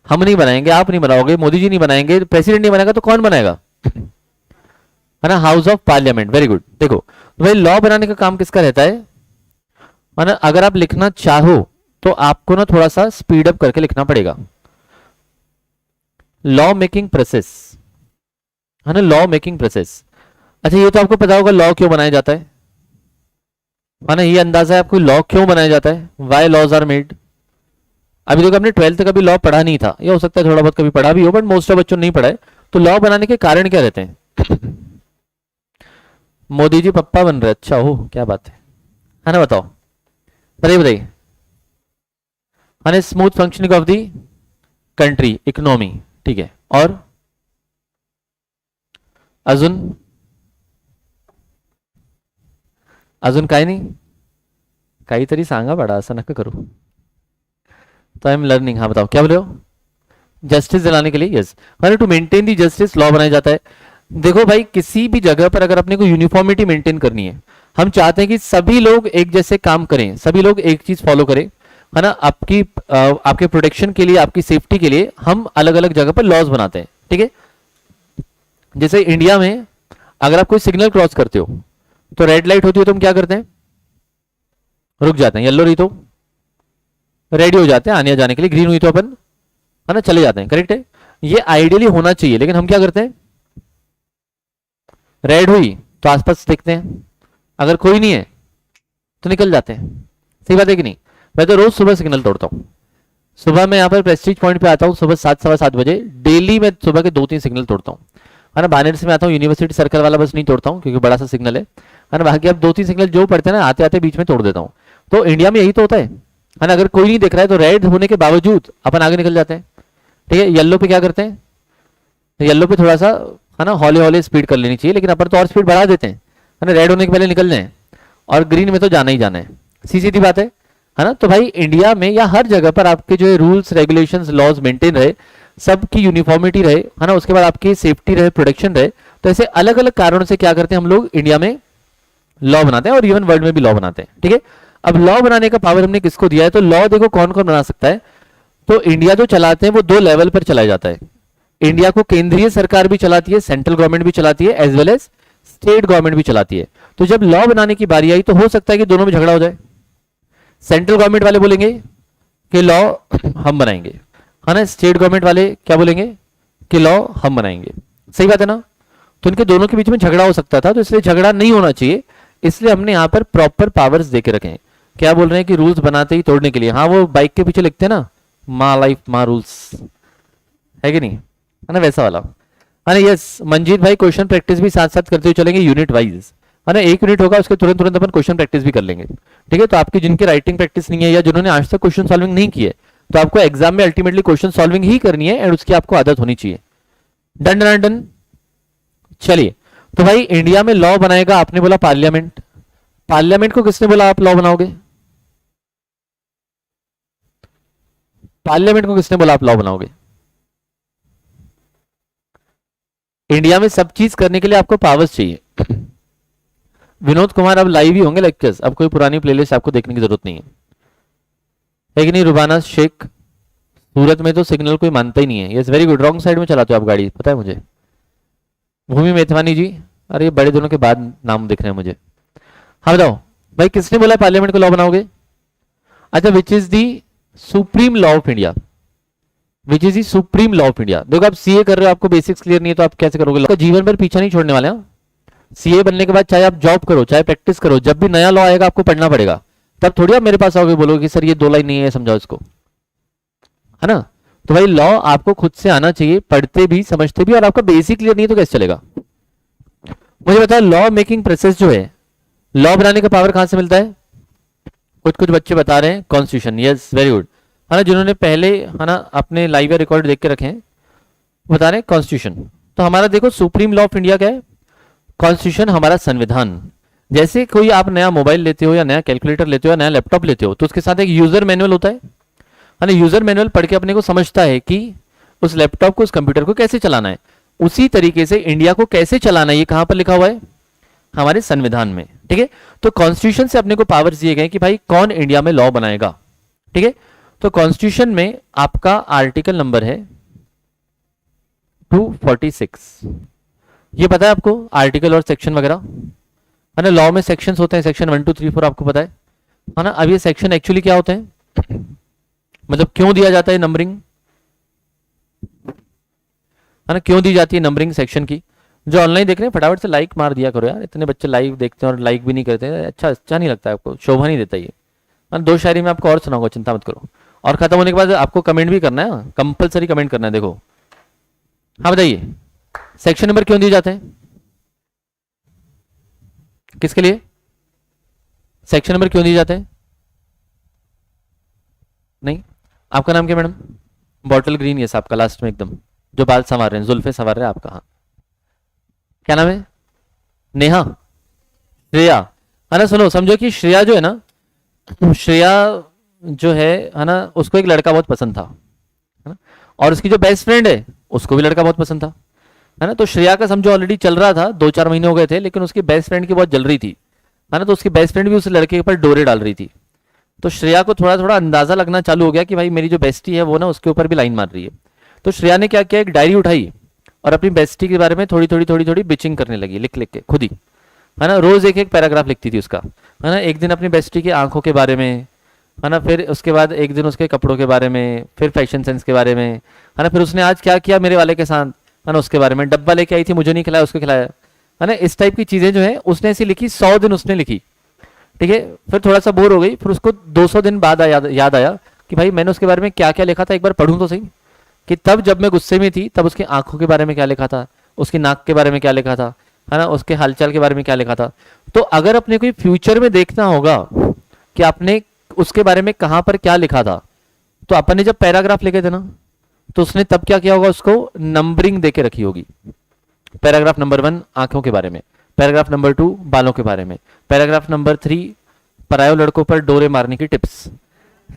हम नहीं बनाएंगे, आप नहीं बनाओगे, मोदी जी नहीं बनाएंगे, प्रेसिडेंट नहीं बनाएगा, तो कौन बनाएगा? है ना, house of parliament. Very good. देखो, तो भाई लॉ बनाने का काम किसका रहता है? ना, अगर आप लिखना चाहो तो आपको ना थोड़ा सा स्पीड अप करके लिखना पड़ेगा। लॉ मेकिंग प्रोसेस है ना, लॉ मेकिंग प्रोसेस। अच्छा ये तो आपको पता होगा लॉ क्यों बनाया जाता है ना, ये अंदाजा है आपको लॉ क्यों बनाया जाता है, वाई लॉज आर मेड। अभी तक आपने 12th तक अभी लॉ पढ़ा नहीं था, या हो सकता है थोड़ा बहुत कभी पढ़ा भी हो, बट मोस्ट ऑफ बच्चों ने नहीं पढ़ा है। तो लॉ बनाने के कारण क्या रहते हैं? मोदी जी पप्पा बन रहे, अच्छा हो क्या बात है ना, बताओ, बताइए बताइए। है smooth functioning of the country economy, ठीक है, और अजून अजून काही नाही, काहीतरी सांगा बड़ा, असं नका करू। तो आई एम लर्निंग, हाँ बताओ क्या बोले हो, जस्टिस दिलाने के लिए, यस, हाँ to maintain the justice law बनाया जाता है। देखो भाई किसी भी जगह पर अगर अपने को यूनिफॉर्मिटी मेंटेन करनी है, हम चाहते हैं कि सभी लोग एक जैसे काम करें, सभी लोग एक चीज फॉलो करें, है ना, आपके प्रोटेक्शन के लिए, आपकी सेफ्टी के लिए हम अलग अलग जगह पर लॉज बनाते हैं, ठीक है। जैसे इंडिया में अगर आप कोई सिग्नल क्रॉस करते हो तो रेड लाइट होती है तो हम क्या करते हैं, रुक जाते हैं, येलो रही तो रेडी हो जाते हैं आने जाने के लिए, ग्रीन हुई तो अपन है ना चले जाते हैं, करेक्ट है। ये आइडियली होना चाहिए, लेकिन हम क्या करते हैं, रेड हुई तो आसपास देखते हैं, अगर कोई नहीं है तो निकल जाते हैं, सही बात है कि नहीं। मैं तो रोज सुबह सिग्नल तोड़ता हूँ, सुबह मैं यहाँ पर प्रेस्टीज पॉइंट पे आता हूँ सुबह 7 सवा 7 बजे, डेली मैं सुबह के 2-3 सिग्नल तोड़ता हूँ, है ना। बानेर से मैं आता हूँ, यूनिवर्सिटी सर्कल वाला बस नहीं तोड़ता हूँ क्योंकि बड़ा सा सिग्नल है ना, बाकी अब 2-3 सिग्नल जो पड़ते हैं ना आते आते बीच में तोड़ देता हूँ। तो इंडिया में यही तो होता है ना, अगर कोई नहीं दिख रहा है तो रेड होने के बावजूद अपन आगे निकल जाते हैं, ठीक है। येलो पे क्या करते हैं, येलो पे थोड़ा सा है ना हौले हौले स्पीड कर लेनी चाहिए, लेकिन अपन तो और स्पीड बढ़ा देते हैं, है ना, रेड होने के पहले निकल जाए, और ग्रीन में तो जाना ही जाना है, सीधी बात है ना। तो भाई इंडिया में या हर जगह पर आपके जो रूल्स रेगुलेशंस लॉज मेंटेन रहे, सबकी यूनिफॉर्मिटी रहे, है ना, उसके बाद आपकी सेफ्टी रहे, प्रोटेक्शन रहे। तो ऐसे अलग अलग कारणों से क्या करते हैं हम लोग इंडिया में लॉ बनाते हैं, और इवन वर्ल्ड में भी लॉ बनाते हैं, ठीक है। अब लॉ बनाने का पावर हमने किसको दिया है, तो लॉ देखो कौन कौन बना सकता है। तो इंडिया जो चलाते हैं वो 2 लेवल पर चलाया जाता है। इंडिया को केंद्रीय सरकार भी चलाती है, सेंट्रल गवर्नमेंट भी चलाती है, as well as state government भी चलाती है। तो जब लॉ बनाने की बारी आई तो हो सकता है कि दोनों में झगड़ा हो जाए। सेंट्रल गवर्नमेंट वाले बोलेंगे कि लॉ हम बनाएंगे, है ना, स्टेट गवर्नमेंट वाले क्या बोलेंगे कि लॉ हम बनाएंगे, सही बात है ना। तो इनके दोनों के बीच में झगड़ा हो सकता था, तो इसलिए झगड़ा नहीं होना चाहिए, इसलिए हमने यहाँ पर प्रॉपर पावर्स देके रखे हैं। क्या बोल रहे हैं कि रूल्स बनाते ही तोड़ने के लिए, हाँ वो बाइक के पीछे लिखते हैं ना, माँ लाइफ माँ रूल्स, है कि नहीं, है ना, वैसा वाला, है ना। यस मंजीत भाई, क्वेश्चन प्रैक्टिस भी साथ साथ करते हुए चलेंगे यूनिट वाइज, है ना। 1 यूनिट होगा उसके तुरंत तुरंत अपन क्वेश्चन प्रैक्टिस भी कर लेंगे, ठीक है। तो आपकी जिनकी राइटिंग प्रैक्टिस नहीं है या जिन्होंने आज तक क्वेश्चन सॉल्विंग नहीं की है, तो आपको एग्जाम में अल्टीमेटली क्वेश्चन सॉल्विंग ही करनी है, एंड उसकी आपको आदत होनी चाहिए। डन डन डन, चलिए। तो भाई इंडिया में लॉ बनाएगा, आपने बोला पार्लियामेंट, पार्लियामेंट को किसने बोला आप लॉ बनाओगे, पार्लियामेंट को किसने बोला आप लॉ बनाओगे। इंडिया में सब चीज करने के लिए आपको पावर्स चाहिए। विनोद कुमार अब लाइव ही होंगे लेक्चर्स, अब कोई पुरानी प्लेलिस्ट आपको देखने की जरूरत नहीं है कि नहीं। रुबाना शेख, सूरत में तो सिग्नल कोई मानता ही नहीं है, yes very good, wrong side में चलाते हो आप गाड़ी, पता है मुझे। भूमि मेथवानी जी, अरे बड़े दिनों के बाद नाम दिख रहे हैं मुझे। हाँ बताओ भाई किसने बोला पार्लियामेंट को लॉ बनाओगे। अच्छा which is the supreme law of India, which is the supreme law of India. देखो आप सीए कर रहे हो, आपको बेसिक्स क्लियर नहीं है तो आप कैसे करोगे, जीवन भर पीछा नहीं छोड़ने वाले हैं। सीए बनने के बाद चाहे आप जॉब करो चाहे प्रैक्टिस करो, जब भी नया लॉ आएगा आपको पढ़ना पड़ेगा, तब थोड़ी आप मेरे पास आओगे बोलोगे कि सर ये 2 लाइन नहीं है समझाओ इसको, है ना। तो भाई लॉ आपको खुद से आना चाहिए, पढ़ते भी समझते भी, और आपका बेसिक क्लियर नहीं है तो कैसे चलेगा। मुझे बताओ लॉ मेकिंग प्रोसेस जो है, लॉ बनाने का पावर कहां से मिलता है, कुछ कुछ बच्चे बता रहे हैं कॉन्स्टिट्यूशन, यस वेरी गुड, है ना। जिन्होंने पहले है ना अपने लाइव या रिकॉर्ड देख के रखे हैं बता रहे हैं कॉन्स्टिट्यूशन। तो हमारा देखो सुप्रीम लॉ ऑफ इंडिया क्या है, कॉन्स्टिट्यूशन हमारा संविधान। जैसे कोई आप नया मोबाइल लेते हो या नया कैलकुलेटर लेते हो या नया लैपटॉप लेते हो, तो उसके साथ एक यूजर मैनुअल होता है ना। यूजर मैनुअल पढ़ के अपने को समझता है कि उस लैपटॉप को उस कंप्यूटर को कैसे चलाना है। उसी तरीके से इंडिया को कैसे चलाना है ये कहां पर लिखा हुआ है, हमारे संविधान में, ठीक है। तो कॉन्स्टिट्यूशन से अपने को पावर्स दिए गए कि भाई कौन इंडिया में लॉ बनाएगा, ठीक है। तो कॉन्स्टिट्यूशन में आपका आर्टिकल नंबर है 246, ये पता है आपको आर्टिकल और सेक्शन वगैरह, है ना। लॉ में सेक्शंस होते हैं, सेक्शन 1 2 3 4 आपको पता है ना। अब ये सेक्शन एक्चुअली क्या होते हैं, मतलब क्यों दिया जाता है नंबरिंग, है ना, क्यों दी जाती है नंबरिंग सेक्शन की। जो ऑनलाइन देख रहे हैं फटाफट से लाइक मार दिया करो यार, इतने बच्चे लाइव देखते हैं और लाइक भी नहीं करते हैं, अच्छा अच्छा नहीं लगता है आपको, शोभा नहीं देता ये। हाँ, दो शायरी में आपको और सुनाऊंगा, चिंता मत करो। और खत्म होने के बाद आपको कमेंट भी करना है, कंपलसरी कमेंट करना है, देखो। हाँ बताइए, सेक्शन नंबर क्यों दिए जाते हैं, किसके लिए सेक्शन नंबर क्यों दिए जाते हैं? नहीं, आपका नाम क्या मैडम? बॉटल ग्रीन, यस आपका लास्ट में एकदम, जो बाल संवार रहे हैं, जुल्फे संवार रहे हैं आपका, हाँ क्या नाम है? नेहा, श्रेया, है ना। सुनो, समझो कि श्रेया जो है ना, श्रेया जो है ना, उसको एक लड़का बहुत पसंद था, है ना। और उसकी जो बेस्ट फ्रेंड है उसको भी लड़का बहुत पसंद था, है ना। तो श्रेया का समझो ऑलरेडी चल रहा था, 2-4 महीने हो गए थे, लेकिन उसकी बेस्ट फ्रेंड की बहुत जल रही थी, है ना। तो उसकी बेस्ट फ्रेंड भी उस लड़के के ऊपर डोरे डाल रही थी। तो श्रेया को थोड़ा थोड़ा अंदाजा लगना चालू हो गया कि भाई मेरी जो बेस्टी है वो ना उसके ऊपर भी लाइन मार रही है। तो श्रेया ने क्या किया, एक डायरी उठाई और अपनी बेस्टी के बारे में थोड़ी थोड़ी थोड़ी थोड़ी बिचिंग करने लगी, लिख लिख के खुद ही, है ना। रोज एक एक पैराग्राफ लिखती थी उसका, है ना। एक दिन अपनी बेस्टी की आंखों के बारे में, है ना। फिर उसके बाद एक दिन उसके कपड़ों के बारे में, फिर फैशन सेंस के बारे में, है ना। फिर उसने आज क्या किया मेरे वाले के साथ, है ना, उसके बारे में। डब्बा लेके आई थी, मुझे नहीं खिलाया, उसको खिलाया, है ना। इस टाइप की चीजें जो है उसने ऐसी लिखी, 100 दिन उसने लिखी, ठीक है। फिर थोड़ा सा बोर हो गई, फिर उसको 200 दिन बाद याद आया कि भाई मैंने उसके बारे में क्या क्या लिखा था, एक बार पढ़ूं तो सही। कि तब जब मैं गुस्से में थी तब उसकी आंखों के बारे में क्या लिखा था, उसकी नाक के बारे में क्या लिखा था, है ना, उसके हालचाल के बारे में क्या लिखा था। तो अगर अपने कोई फ्यूचर में देखना होगा कि आपने उसके बारे में कहां पर क्या लिखा था, तो अपन ने जब पैराग्राफ लिखे थे ना, तो उसने तब क्या किया होगा, उसको नंबरिंग देके रखी होगी। पैराग्राफ नंबर 1 आंखों के बारे में, पैराग्राफ नंबर 2 बालों के बारे में, पैराग्राफ नंबर 3 परायो लड़कों पर डोरे मारने की टिप्स,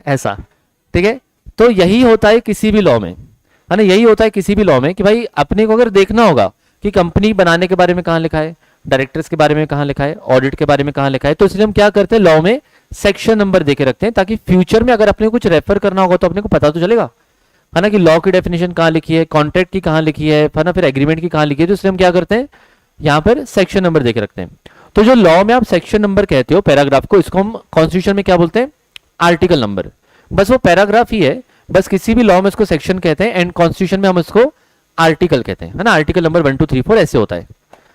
ऐसा, ठीक है। तो यही होता है किसी भी लॉ में, है ना, यही होता है किसी भी लॉ में कि भाई अपने को अगर देखना होगा कि कंपनी बनाने के बारे में कहां लिखा है, डायरेक्टर्स के बारे में कहां लिखा है, ऑडिट के बारे में कहां लिखा है, तो इसलिए हम क्या करते हैं, लॉ में सेक्शन नंबर देके रखते हैं, ताकि फ्यूचर में अगर अपने को कुछ रेफर करना होगा तो अपने को पता तो चलेगा, है ना, कि लॉ की डेफिनेशन कहां लिखी है, कॉन्ट्रैक्ट की कहां लिखी है ना, फिर एग्रीमेंट की कहां लिखी है। तो इसलिए हम क्या करते हैं, यहां पर सेक्शन नंबर देके रखते हैं। तो जो लॉ में आप सेक्शन नंबर कहते हो पैराग्राफ को, इसको हम कॉन्स्टिट्यूशन में क्या बोलते हैं, आर्टिकल नंबर। बस वो पैराग्राफ ही है, बस किसी भी लॉ में उसको सेक्शन कहते हैं, एंड कॉन्स्टिट्यूशन में हम उसको आर्टिकल कहते हैं, है ना। आर्टिकल नंबर 1 2 3 4 ऐसे होता है,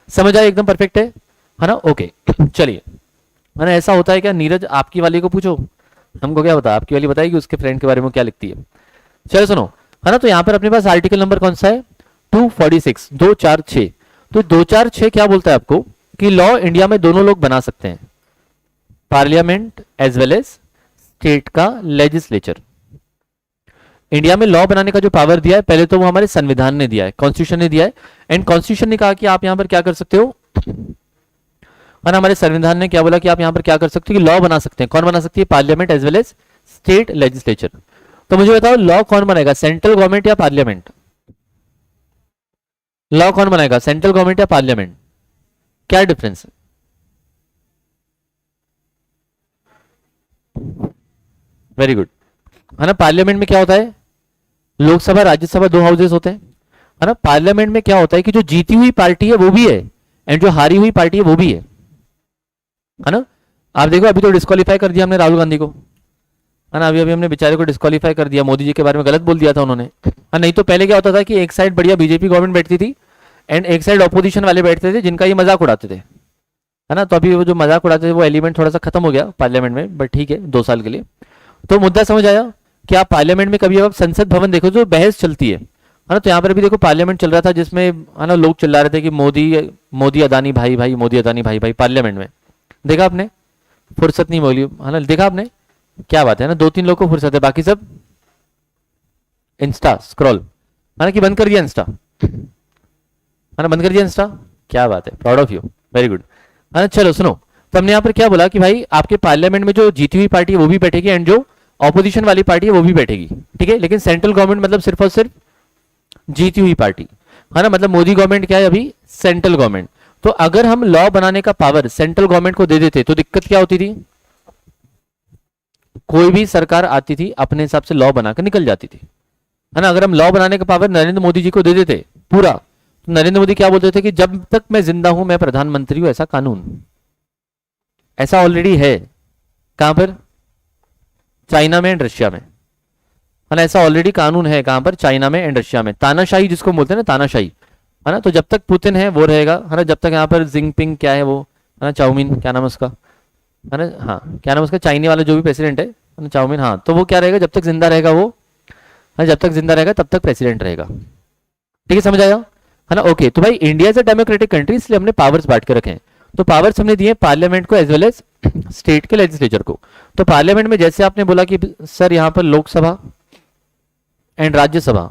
समझ आए, एकदम परफेक्ट है ना। ओके चलिए, है ना। ऐसा होता है क्या, नीरज आपकी वाली को पूछो, हमको क्या पता, आपकी वाली बताएगी उसके फ्रेंड के बारे में क्या लिखती है। चलो सुनो, है ना। तो यहां पर अपने पास आर्टिकल नंबर कौन सा है, 246, 246। तो 246 क्या बोलता है आपको कि लॉ इंडिया में दोनों लोग बना सकते हैं, parliament as well as state का लेजिस्लेचर। इंडिया में लॉ बनाने का जो पावर दिया है पहले तो वो हमारे संविधान ने दिया है, कॉन्स्टिट्यूशन ने दिया है, एंड कॉन्स्टिट्यूशन ने कहा कि आप यहां पर क्या कर सकते हो, और हमारे संविधान ने क्या बोला कि आप यहां पर क्या कर सकते हो, कि लॉ बना सकते हैं। कौन बना सकती है, parliament as well as state legislature. तो मुझे बताओ लॉ कौन बनाएगा, सेंट्रल गवर्नमेंट या पार्लियामेंट? लॉ कौन बनाएगा, सेंट्रल गवर्नमेंट या पार्लियामेंट? क्या डिफरेंस है? वेरी गुड, है ना। पार्लियामेंट में क्या होता है, लोकसभा राज्यसभा 2 हाउसेस होते हैं, है ना। पार्लियामेंट में क्या होता है कि जो जीती हुई पार्टी है वो भी है, एंड जो हारी हुई पार्टी है वो भी है ना। आप देखो अभी तो डिस्क्वालीफाई कर दिया हमने राहुल गांधी को, है ना। अभी अभी हमने बेचारे को डिस्क्वालीफाई कर दिया, मोदी जी के बारे में गलत बोल दिया था उन्होंने, हाँ। नहीं तो पहले क्या होता था कि एक साइड बढ़िया बीजेपी गवर्नमेंट बैठती थी, एंड एक साइड ऑपोजिशन वाले बैठते थे जिनका ये मजाक उड़ाते थे, है ना। तो अभी वो जो मजाक उड़ाते थे वो एलिमेंट थोड़ा सा खत्म हो गया पार्लियामेंट में, बट ठीक है 2 साल के लिए। तो मुद्दा समझ आया कि आप पार्लियामेंट में कभी आप संसद भवन देखो जो बहस चलती है ना। तो यहाँ पर भी देखो पार्लियामेंट चल रहा था जिसमें, है ना, लोग चिल्ला रहे थे कि मोदी मोदी अदानी भाई भाई, मोदी अदानी भाई भाई, पार्लियामेंट में। देखा आपने, फुर्सत नहीं बोली, है ना, देखा आपने, क्या बात है ना, 2-3 लोग को फुर्सत है, बाकी सब इंस्टा स्क्रॉल, है ना, कि बंद कर दिया इंस्टा, है ना, बंद कर दिया इंस्टा, क्या बात है, proud of you, very good, है ना। चलो सुनो, तो हमने यहाँ पर क्या बोला कि भाई आपके पार्लियामेंट में जो जीती हुई पार्टी है वो भी बैठेगी, एंड जो ऑपोजिशन वाली पार्टी है वो भी बैठेगी, ठीक है। लेकिन सेंट्रल गवर्नमेंट मतलब सिर्फ और सिर्फ जीती हुई पार्टी, है ना। मतलब मोदी गवर्नमेंट क्या है अभी, सेंट्रल गवर्नमेंट। तो अगर हम लॉ बनाने का पावर सेंट्रल गवर्नमेंट को दे देते तो दिक्कत क्या होती थी, कोई भी सरकार आती थी अपने हिसाब से लॉ बनाकर निकल जाती थी, है ना। अगर हम लॉ बनाने का पावर नरेंद्र मोदी जी को दे देते पूरा, तो नरेंद्र मोदी क्या बोलते थे कि जब तक मैं जिंदा हूं मैं प्रधानमंत्री हूं, ऐसा कानून, ऐसा ऑलरेडी है, कहां पर, चाइना में एंड रशिया में, है ना। ऐसा ऑलरेडी कानून है, कहां पर, चाइना में एंड रशिया में। तानाशाही जिसको बोलते हैं ना, तानाशाही, है ना। तो जब तक पुतिन है वो रहेगा, है ना। जब तक यहाँ पर जिंगपिंग क्या है वो, है ना, चाउमीन क्या नाम है उसका, है ना, हाँ क्या नाम है उसका, चाइनी वाला जो भी प्रेसिडेंट है ना, चाउमीन, हाँ, तो वो क्या रहेगा, जब तक जिंदा रहेगा वो, है, जब तक जिंदा रहेगा तब तक प्रेसिडेंट रहेगा। ठीक है, समझ आया, है ना। ओके, तो भाई India is a democratic country, इसलिए हमने पावर्स बांट के रखे हैं। तो पावर्स हमने दिए पार्लियामेंट को एज वेल एज स्टेट के लेजिस्लेचर को। तो पार्लियामेंट में जैसे आपने बोला कि सर यहाँ पर लोकसभा एंड राज्यसभा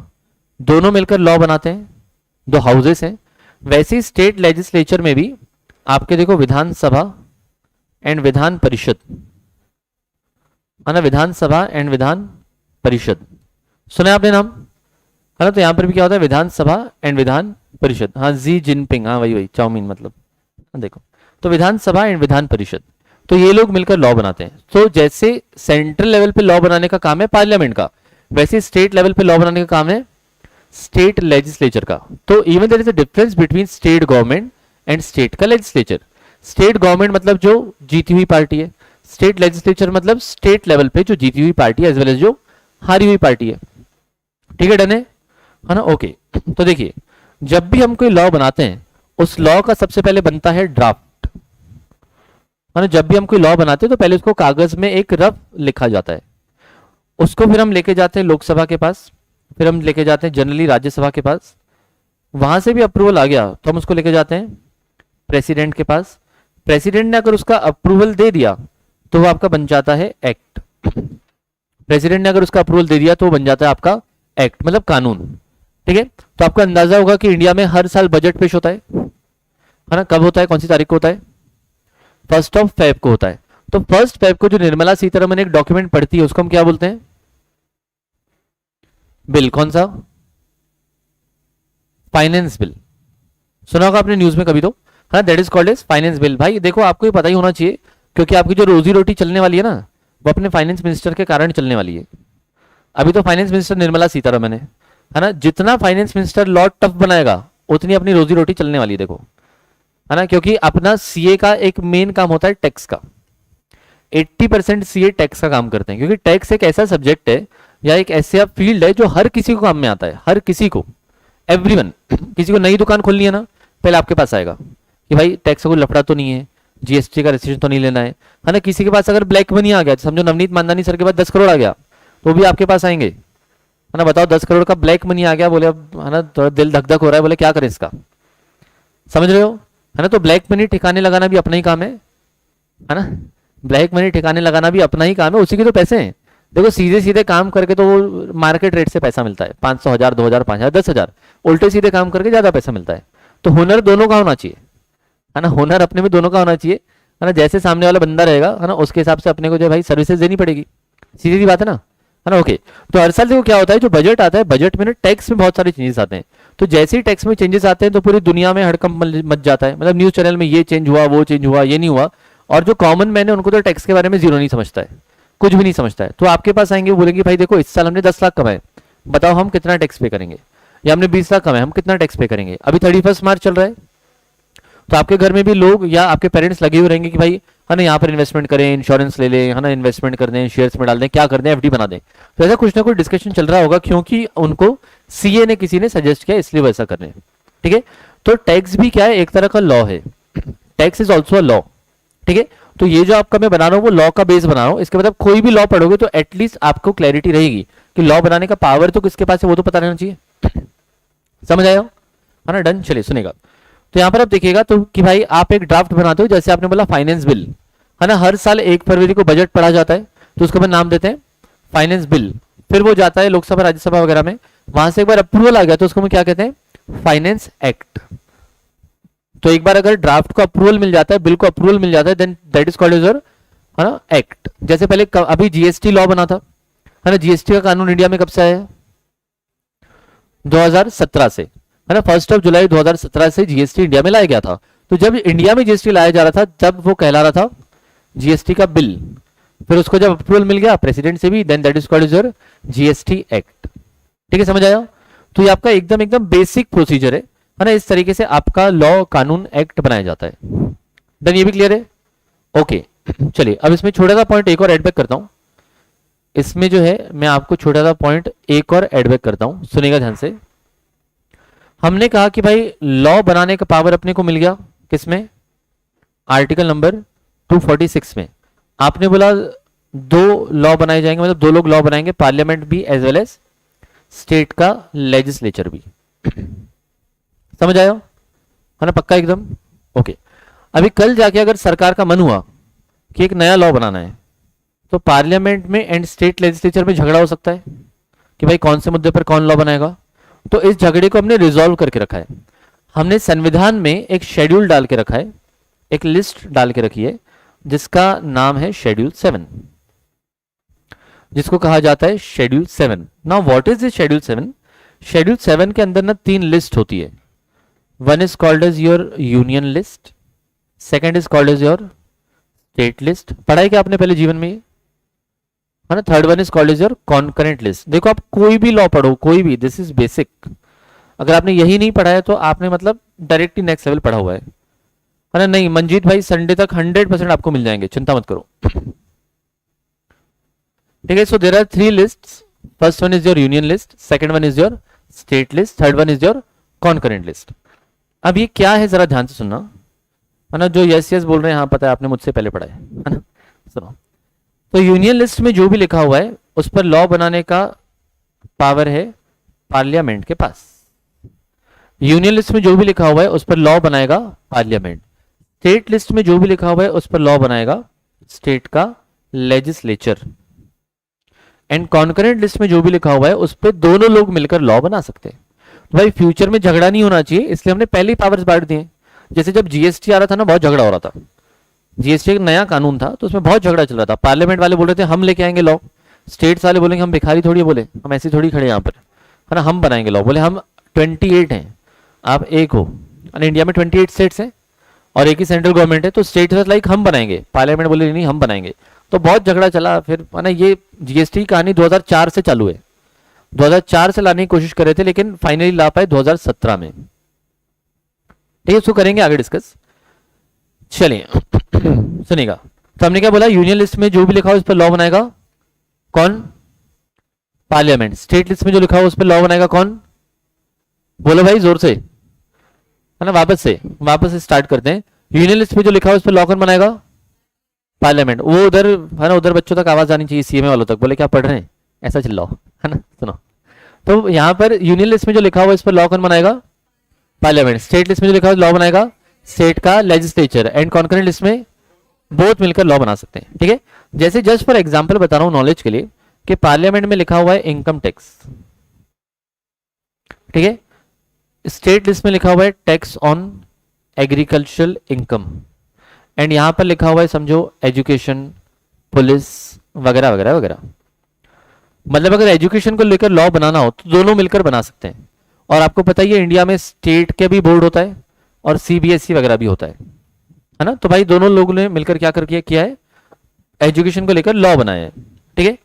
दोनों मिलकर लॉ बनाते हैं, दो हाउसेस हैं, वैसे ही स्टेट लेजिस्लेचर में भी आपके देखो विधानसभा एंड विधान परिषद, है ना, विधानसभा एंड विधान परिषद, सुना है आपने नाम, है ना। तो यहां पर भी क्या होता है, विधानसभा एंड विधान परिषद, हाँ जी जिनपिंग, हाँ वही वही चाउमीन मतलब, देखो, तो विधानसभा एंड विधान परिषद, तो ये लोग मिलकर लॉ बनाते हैं। तो जैसे सेंट्रल लेवल पे लॉ बनाने का काम है पार्लियामेंट का, वैसे स्टेट लेवल पे लॉ बनाने का काम है स्टेट लेजिस्लेचर का। तो even there is a difference between state government and state का लेजिस्लेचर। स्टेट गवर्नमेंट मतलब जो जीती हुई पार्टी है, स्टेट लेजिस्लेचर मतलब स्टेट लेवल पे जो जीती हुई पार्टी है एज वेल एज जो हारी हुई पार्टी है। ठीक है, डन है ना। ओके, तो देखिए जब भी हम कोई लॉ बनाते हैं उस लॉ का सबसे पहले बनता है ड्राफ्ट, है ना। जब भी हम कोई लॉ बनाते हैं तो पहले उसको कागज में एक रफ लिखा जाता है, उसको फिर हम लेके जाते हैं लोकसभा के पास, फिर हम लेके जाते हैं जनरली राज्यसभा के पास, वहां से भी अप्रूवल आ गया तो हम उसको लेके जाते हैं प्रेसिडेंट के पास। प्रेसिडेंट ने अगर उसका अप्रूवल दे दिया तो वो आपका बन जाता है एक्ट। प्रेसिडेंट ने अगर उसका अप्रूवल दे दिया तो वो बन जाता है आपका एक्ट, मतलब कानून। ठीक है, तो आपको अंदाजा होगा कि इंडिया में हर साल बजट पेश होता है ना। कब होता है, कौन सी तारीख को होता है, 1 Feb को होता है। तो 1 Feb को जो निर्मला सीतारमन एक डॉक्यूमेंट पढ़ती है उसको हम क्या बोलते हैं, बिल, कौन सा, फाइनेंस बिल, सुना होगा आपने न्यूज में कभी तो, है ना, that is called as finance bill. भाई देखो आपको ये पता ही होना चाहिए क्योंकि आपकी जो रोजी रोटी चलने वाली है ना वो अपने फाइनेंस मिनिस्टर के कारण चलने वाली है। अभी तो फाइनेंस मिनिस्टर निर्मला सीतारमन है ना। जितना फाइनेंस मिनिस्टर लॉ टफ बनाएगा उतनी अपनी रोजी रोटी चलने वाली है, देखो, है ना। क्योंकि अपना सीए का एक मेन काम होता है टैक्स का, 80% सीए टैक्स का काम करते हैं, क्योंकि टैक्स एक ऐसा सब्जेक्ट है या एक ऐसा फील्ड है जो हर किसी को काम में आता है, हर किसी को, एवरीवन। किसी को नई दुकान खोलनी है ना, पहले आपके पास आएगा कि भाई टैक्स का कोई लफड़ा तो नहीं है, जीएसटी का रजिस्ट्रेशन तो नहीं लेना है ना। किसी के पास अगर ब्लैक मनी आ गया, समझो नवनीत मानदानी सर के पास 10 करोड़ आ गया तो भी आपके पास आएंगे, है ना। बताओ 10 करोड़ का ब्लैक मनी आ गया, बोले अब, है ना, थोड़ा दिल धक धक हो रहा है, बोले क्या करें इसका, समझ रहे हो, है ना। तो ब्लैक मनी ठिकाने लगाना भी अपना ही काम है ना। ब्लैक मनी ठिकाने लगाना भी अपना ही काम है, उसी के तो पैसे हैं। देखो सीधे सीधे काम करके तो वो मार्केट रेट से पैसा मिलता है, 500, 1000, 2000, 5000, 10,000, उल्टे सीधे काम करके ज्यादा पैसा मिलता है। तो हुनर दोनों का होना चाहिए, है ना। हुनर अपने में दोनों का होना चाहिए, है ना। जैसे सामने वाला बंदा रहेगा, है ना, उसके हिसाब से अपने को जो भाई सर्विसेज देनी पड़ेगी, सीधी सी बात है ना। ओके, तो हर साल देखो क्या होता है, जो बजट आता है, बजट में ना टैक्स में बहुत सारे चेंजेस आते हैं। तो जैसे ही टैक्स में चेंजेस आते हैं तो पूरी दुनिया में हड़कंप मच जाता है, मतलब न्यूज चैनल में ये चेंज हुआ, वो चेंज हुआ, ये नहीं हुआ। और जो कॉमन मैन है उनको तो टैक्स के बारे में जीरो नहीं समझता है, कुछ भी नहीं समझता है। तो आपके पास आएंगे, बोलेंगे भाई देखो इस साल हमने 10 लाख कमाए, बताओ हम कितना टैक्स पे करेंगे, या हमने 20 लाख कमाए, हम कितना टैक्स पे करेंगे। अभी 31 मार्च चल रहा है, तो आपके घर में भी लोग या आपके पेरेंट्स लगे हुए रहेंगे कि भाई, है ना, यहाँ पर इन्वेस्टमेंट करें, इंश्योरेंस ले लें, है ना, इन्वेस्टमेंट कर दें, शेयर्स में डाल दें, क्या कर दें, एफडी बना दें। तो ऐसा कुछ ना कुछ डिस्कशन चल रहा होगा, क्योंकि उनको सीए ने किसी ने सजेस्ट किया, इसलिए वैसा कर रहे हैं। ठीक है, तो टैक्स भी क्या है, एक तरह का लॉ है, tax is also a law. ठीक है, तो ये जो आपका मैं बना रहा हूँ वो लॉ का बेस बना रहा हूँ। इसके मतलब कोई भी लॉ पढ़ोगे तो एटलीस्ट आपको क्लैरिटी रहेगी कि लॉ बनाने का पावर तो किसके पास है, वो तो पता रहना चाहिए। समझ आया, है ना, डन। चलिए सुनेगा, तो यहां पर आप देखिएगा तो कि भाई आप एक ड्राफ्ट बनाते हो, जैसे आपने बोला फाइनेंस बिल, है ना। हर साल 1 फरवरी को बजट पढ़ा जाता है, तो उसको अपन नाम देते हैं फाइनेंस बिल। फिर वो जाता है लोकसभा राज्यसभा वगैरह में, वहां से एक बार अप्रूवल आ गया तो उसको हम क्या कहते हैं, फाइनेंस एक्ट। तो एक बार अगर ड्राफ्ट को अप्रूवल मिल जाता है, बिल को अप्रूवल मिल जाता है, then that is called as your, है ना, एक्ट। जैसे पहले अभी जीएसटी लॉ बना था, है ना। जीएसटी का कानून इंडिया में कब से आया है, 2017 से, है ना। 1 जुलाई 2017 से जीएसटी इंडिया में लाया गया था। तो जब इंडिया में जीएसटी लाया जा रहा था तब वो कहला रहा था जीएसटी का बिल। फिर उसको जब अप्रूवल मिल गया प्रेसिडेंट से भी, then that is called your GST act. ठीक है, समझ आया। तो ये आपका एकदम एकदम बेसिक प्रोसीजर है ना। इस तरीके से आपका लॉ, कानून, एक्ट बनाया जाता है। देन ये भी क्लियर है, ओके। चलिए अब इसमें छोटा सा पॉइंट एक और एड बैक करता हूं। इसमें जो है मैं आपको छोटा सा पॉइंट एक और एड बैक करता हूं, सुनेगा ध्यान से। हमने कहा कि भाई लॉ बनाने का पावर अपने को मिल गया किसमें, आर्टिकल नंबर 246 में। आपने बोला दो लॉ बनाए जाएंगे, मतलब दो लोग लॉ बनाएंगे, पार्लियामेंट भी एज वेल एज स्टेट का लेजिस्लेचर भी। समझ आया है ना, पक्का एकदम ओके। अभी कल जाके अगर सरकार का मन हुआ कि एक नया लॉ बनाना है, तो पार्लियामेंट में एंड स्टेट लेजिस्लेचर में झगड़ा हो सकता है कि भाई कौन से मुद्दे पर कौन लॉ बनाएगा। तो इस झगड़े को हमने रिजॉल्व करके रखा है। हमने संविधान में एक शेड्यूल डाल के रखा है, एक लिस्ट डाल के रखी है जिसका नाम है शेड्यूल 7, जिसको कहा जाता है schedule 7। Now what is this schedule 7? Schedule 7 के अंदर ना 3 लिस्ट होती है। One is called as your union list, second is called as your state list, पढ़ा है क्या आपने पहले जीवन में, है ना। Third one is called as your concurrent list. देखो आप कोई भी लॉ पढ़ो, कोई भी, दिस इज बेसिक, अगर आपने यही नहीं पढ़ा है तो आपने मतलब डायरेक्ट ही नेक्स्ट लेवल पढ़ा हुआ है ना। नहीं मंजीत भाई, संडे तक 100% आपको मिल जाएंगे, चिंता मत करो, ठीक है। So there are 3 lists, first one is your union list, second one is your state list, third one is your concurrent list. अब ये क्या है जरा ध्यान से सुनना, है ना। जो यस यस बोल रहे हैं, हाँ पता है, आपने मुझसे पहले पढ़ा है ना। सुनो, तो यूनियन लिस्ट में जो भी लिखा हुआ है उस पर लॉ बनाने का पावर है पार्लियामेंट के पास। यूनियन लिस्ट में जो भी लिखा हुआ है उस पर लॉ बनाएगा पार्लियामेंट। स्टेट लिस्ट में जो भी लिखा हुआ है उस पर लॉ बनाएगा स्टेट का लेजिस्लेचर। एंड कॉन्करेंट लिस्ट में जो भी लिखा हुआ है उस पर दोनों लोग मिलकर लॉ बना सकते हैं। तो भाई फ्यूचर में झगड़ा नहीं होना चाहिए, इसलिए हमने पहले ही पावर्स बांट दिए। जैसे जब जीएसटी आ रहा था ना, बहुत झगड़ा हो रहा था। जीएसटी एक नया कानून था तो उसमें बहुत झगड़ा चल रहा था। पार्लियामेंट वाले बोल रहे थे हम लेके आएंगे लॉ, स्टेट्स वाले बोलेंगे हम भिखारी थोड़ी, बोले हम ऐसे थोड़ी खड़े यहाँ पर, है ना, हम बनाएंगे लॉ। बोले हम 28 हैं, आप एक हो, और इंडिया में 28 स्टेट्स हैं और एक ही सेंट्रल गवर्नमेंट है, तो स्टेट लाइक हम बनाएंगे, पार्लियामेंट बोले नहीं हम बनाएंगे। तो बहुत झगड़ा चला। फिर है ना, ये जीएसटी की कहानी 2004 से चालू है, 2004 से लाने की कोशिश कर रहे थे लेकिन फाइनली ला पाए 2017 में। ठीक है, उसको करेंगे आगे डिस्कस। चलिए सुनिएगा, तो हमने क्या बोला, यूनियन लिस्ट में जो भी लिखा हो उस पर लॉ बनाएगा कौन, पार्लियामेंट। स्टेट लिस्ट में जो लिखा हो उस पर लॉ बनाएगा कौन, बोलो भाई जोर से, है ना। वापस से स्टार्ट करते हैं। यूनियन लिस्ट में जो लिखा हो उस पर लॉ कौन बनाएगा, पार्लियामेंट। वो उधर है ना, उधर बच्चों तक आवाज आनी चाहिए, सीएमए वालों तक, बोले क्या पढ़ रहे हैं, ऐसा चिल्लाओ, है ना। सुनो, तो यहां पर यूनियन लिस्ट में जो लिखा हुआ इस पर लॉ कौन बनाएगा, पार्लियामेंट। स्टेट लिस्ट में जो लिखा हुआ लॉ बनाएगा स्टेट का लेजिस्लेचर। एंड कॉन्करेंट लिस्ट में बोथ मिलकर लॉ बना सकते हैं। ठीक है, जैसे जस्ट फॉर एग्जांपल बता रहा हूं नॉलेज के लिए, कि पार्लियामेंट में लिखा हुआ है इनकम टैक्स, ठीक है। स्टेट लिस्ट में लिखा हुआ है tax on agricultural income, and यहां पर लिखा हुआ है समझो एजुकेशन, पुलिस वगैरह वगैरह वगैरह। मतलब अगर एजुकेशन को लेकर लॉ बनाना हो तो दोनों मिलकर बना सकते हैं। और आपको पता ही है इंडिया में स्टेट के भी बोर्ड होता है और सीबीएसई वगैरह भी होता है ना। तो भाई दोनों लोगों ने मिलकर क्या कर किया है, एजुकेशन को लेकर लॉ बनाया है। ठीक है,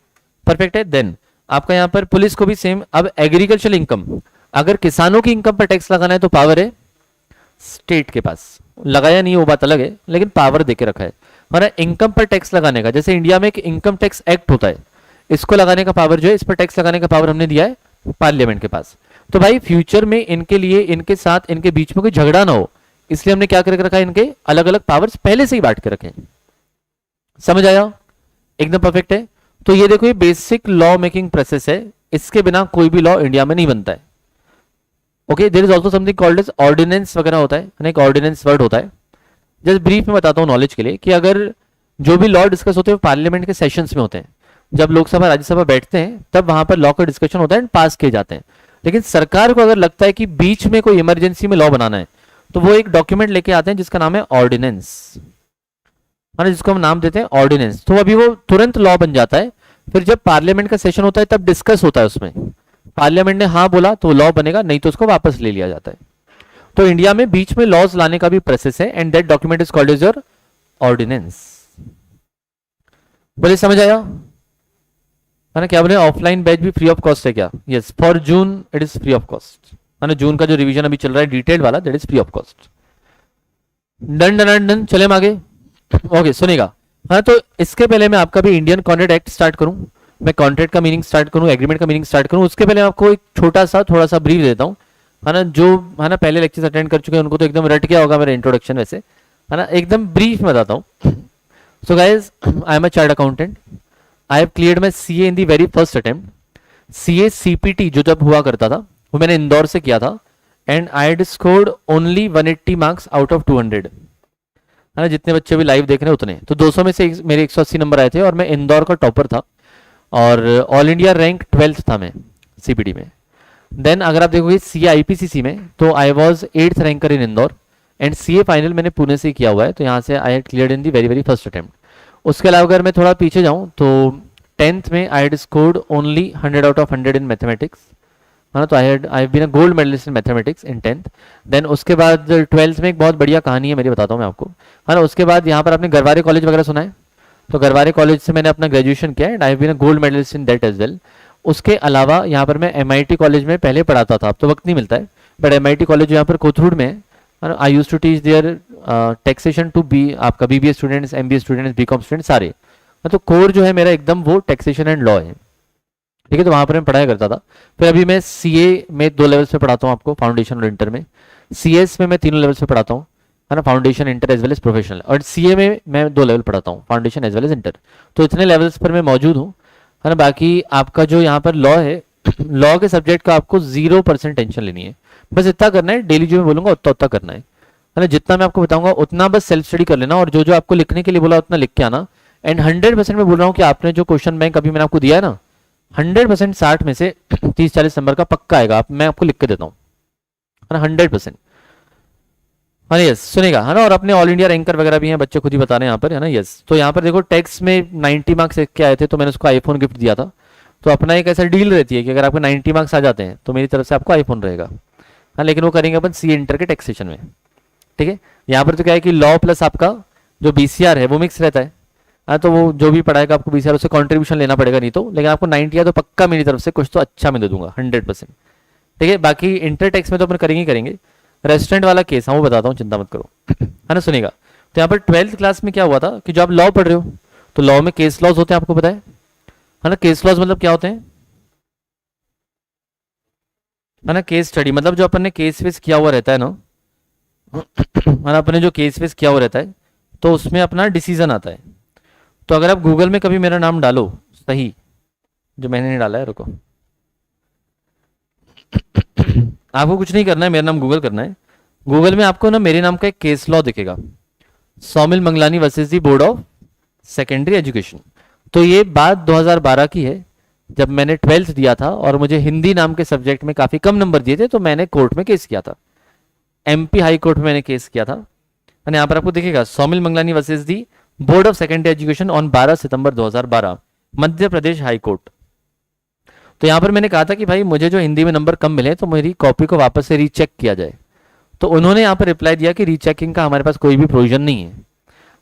परफेक्ट है। देन आपका यहां पर पुलिस को भी सेम। अब एग्रीकल्चरल इनकम, अगर किसानों की इनकम पर टैक्स लगाना है तो पावर है स्टेट के पास, लगाया नहीं वो बात अलग है, लेकिन पावर देके रखा है। और इनकम पर टैक्स लगाने का, जैसे इंडिया में एक इनकम टैक्स एक्ट होता है, इसको लगाने का पावर जो है, इस पर टैक्स लगाने का पावर हमने दिया है पार्लियामेंट के पास। तो भाई फ्यूचर में इनके लिए, इनके साथ, इनके बीच में कोई झगड़ा ना हो, इसलिए हमने क्या करके रखा है, इनके अलग अलग पावर्स पहले से ही बांट के रखे। समझ आया, एकदम परफेक्ट है। तो ये देखो, ये बेसिक लॉ मेकिंग प्रोसेस है, इसके बिना कोई भी लॉ इंडिया में नहीं बनता है। Okay, there is also something called as ordinance वगैरह होता है, एक ऑर्डिनेंस वर्ड होता है। जस्ट ब्रीफ में बताता हूँ नॉलेज के लिए, कि अगर जो भी लॉ डिस्कस होते हैं पार्लियामेंट के सेशंस में होते हैं, जब लोकसभा राज्यसभा बैठते हैं तब वहां पर लॉ का डिस्कशन होता है एंड पास किए जाते हैं। लेकिन सरकार को अगर लगता है कि बीच में कोई इमरजेंसी में लॉ बनाना है, तो वो एक डॉक्यूमेंट लेके आते हैं जिसका नाम है ऑर्डिनेंस, जिसको हम नाम देते हैं ऑर्डिनेंस। तो अभी वो तुरंत लॉ बन जाता है। फिर जब पार्लियामेंट का सेशन होता है तब डिस्कस होता है उसमें, पार्लियामेंट ने हाँ बोला तो लॉ बनेगा, नहीं तो उसको वापस ले लिया जाता है। तो इंडिया में बीच में लॉज लाने का भी प्रोसेस है, and that document is called as your ordinance. बोले समझ आया, है ना। क्या बोले, ऑफलाइन बैच भी फ्री ऑफ कॉस्ट है क्या? Yes, for June it is free of cost, है ना। जून का जो रिवीजन अभी चल रहा है डिटेल वाला, that is free of cost. Done done done, चले हम आगे। ओके सुनेगा, हाँ। तो इसके पहले मैं आपका भी इंडियन कॉन्ट्रैक्ट एक्ट स्टार्ट करूं, मैं कॉन्ट्रैक्ट का मीनिंग स्टार्ट करूं, एग्रीमेंट का मीनिंग स्टार्ट करूं, उसके पहले आपको एक छोटा सा थोड़ा सा ब्रीफ देता हूं है ना, जो है ना पहले लेक्चर्स अटेंड कर चुके हैं उनको तो एकदम रट गया होगा मेरा इंट्रोडक्शन वैसे, है ना, एकदम ब्रीफ में बताता हूँ. So guys, I am a chart accountant. I have cleared my CA in the very first attempt. CA CPT जो जब हुआ करता था वो मैंने इंदौर से किया था, and I had scored only 180 marks out of 200, है ना, जितने बच्चे भी लाइव देख रहे हैं उतने, तो 200 में से मेरे 180 नंबर आए थे और मैं इंदौर का टॉपर था, और ऑल इंडिया रैंक 12th था मैं सीपीटी में. देन अगर आप देखोगे सी आई पी सी सी में तो I was 8th ranker in Indore, and C A final मैंने पुणे से किया हुआ है, तो यहाँ से I had cleared in the very very first attempt. उसके अलावा अगर मैं थोड़ा पीछे जाऊँ तो 10th में I had scored only 100 out of 100 in mathematics, है ना, तो I been a gold medalist in mathematics in 10th. Then उसके बाद 12th में एक बहुत बढ़िया कहानी है मेरी, बताता हूँ मैं आपको, है ना. उसके बाद यहाँ पर आपने गरवारे कॉलेज वगैरह सुना है, तो गरवारे कॉलेज से मैंने अपना ग्रेजुएशन किया, and I been a gold medalist in that as well. उसके अलावा यहाँ पर मैं एमआईटी कॉलेज में पहले पढ़ाता था, अब तो वक्त नहीं मिलता है, बट एमआईटी कॉलेज यहाँ पर कोथरूड में है, I use to teach there taxation to be आपका BBA students, MBA students, BCom students सारे. तो कोर जो है मेरा एकदम वो टैक्सेशन एंड लॉ है, ठीक है, तो वहाँ पर मैं पढ़ाया करता था. फिर अभी मैं सीए में 2 लेवल्स पे पढ़ाता हूँ आपको, फाउंडेशन और इंटर में. सीएस में मैं 3 लेवल्स पे पढ़ाता हूँ, है ना, foundation, inter as well as professional. और सीए में मैं 2 लेवल पढ़ाता हूँ, foundation as well as inter. तो इतने लेवल्स पर मैं मौजूद हूँ, है ना. बाकी आपका जो यहाँ पर लॉ है, लॉ के सब्जेक्ट का आपको 0% टेंशन लेनी है. बस इतना करना है, डेली जो मैं बोलूंगा उतना उतना करना है ना, जितना मैं आपको बताऊंगा उतना बस सेल्फ स्टडी कर लेना, और जो जो आपको लिखने के लिए बोला उतना लिख के आना. एंड 100% मैं बोल रहा हूँ कि आपने जो क्वेश्चन बैंक अभी मैंने आपको दिया है ना, 100% 60 में से 30-40 नंबर का पक्का आएगा, मैं आपको लिख के देता हूँ, है ना, 100%. हाँ यस, सुनेगा, है ना. और अपने ऑल इंडिया रैंकर वगैरह भी हैं बच्चे, खुद ही बता रहे हैं यहाँ पर, है ना. यस, तो यहाँ पर देखो टैक्स में 90 मार्क्स के आए थे, तो मैंने उसको आईफोन गिफ्ट दिया था. तो अपना एक ऐसा डील रहती है कि अगर आपको 90 मार्क्स आ जाते हैं तो मेरी तरफ से आपको आईफोन रहेगा, हाँ. लेकिन वो करेंगे अपन सी इंटर के टैक्सेशन में, ठीक है. यहाँ पर तो क्या है कि लॉ प्लस आपका जो बीसीआर है वो मिक्स रहता है, हाँ. तो वो जो भी पढ़ाएगा आपको बीसीआर उससे कॉन्ट्रीब्यूशन लेना पड़ेगा, नहीं तो, लेकिन आपको 90 या तो पक्का मेरी तरफ से कुछ तो अच्छा मैं दे दूंगा 100%, ठीक है. बाकी इंटर टैक्स में तो अपन करेंगे ही करेंगे. रेस्टोरेंट वाला केस हाँ वो बताता हूँ, चिंता मत करो, है ना. सुनेगा, तो यहाँ पर 12th क्लास में क्या हुआ था कि जो आप लॉ पढ़ रहे हो, तो लॉ में केस लॉज होते हैं, आपको पता है ना. केस लॉज मतलब क्या होते हैं, है ना. केस स्टडी मतलब जो अपन ने केस फेस किया हुआ रहता है ना, है ना, अपने जो केस फेस किया हुआ रहता है तो उसमें अपना डिसीजन आता है. तो अगर आप गूगल में कभी मेरा नाम डालो सही, जो मैंने नहीं डाला है, रुको, आपको कुछ नहीं करना है, मेरा नाम गूगल करना है. गूगल में आपको ना मेरे नाम का एक केस लॉ दिखेगा, Saumil Manglani versus the board of secondary education. तो ये बात 2012 की है, जब मैंने 12th दिया था और मुझे हिंदी नाम के सब्जेक्ट में काफी कम नंबर दिए थे, तो मैंने कोर्ट में केस किया था, एमपी हाई कोर्ट में मैंने केस किया था. और यहाँ पर आपको दिखेगा Saumil Manglani versus the board of secondary education on 12 सितंबर 2012, मध्य प्रदेश हाई कोर्ट. तो यहाँ पर मैंने कहा था कि भाई मुझे जो हिंदी में नंबर कम मिले तो मेरी कॉपी को वापस से रीचेक किया जाए. तो उन्होंने यहाँ पर रिप्लाई दिया कि रीचेकिंग का हमारे पास कोई भी प्रोविजन नहीं है,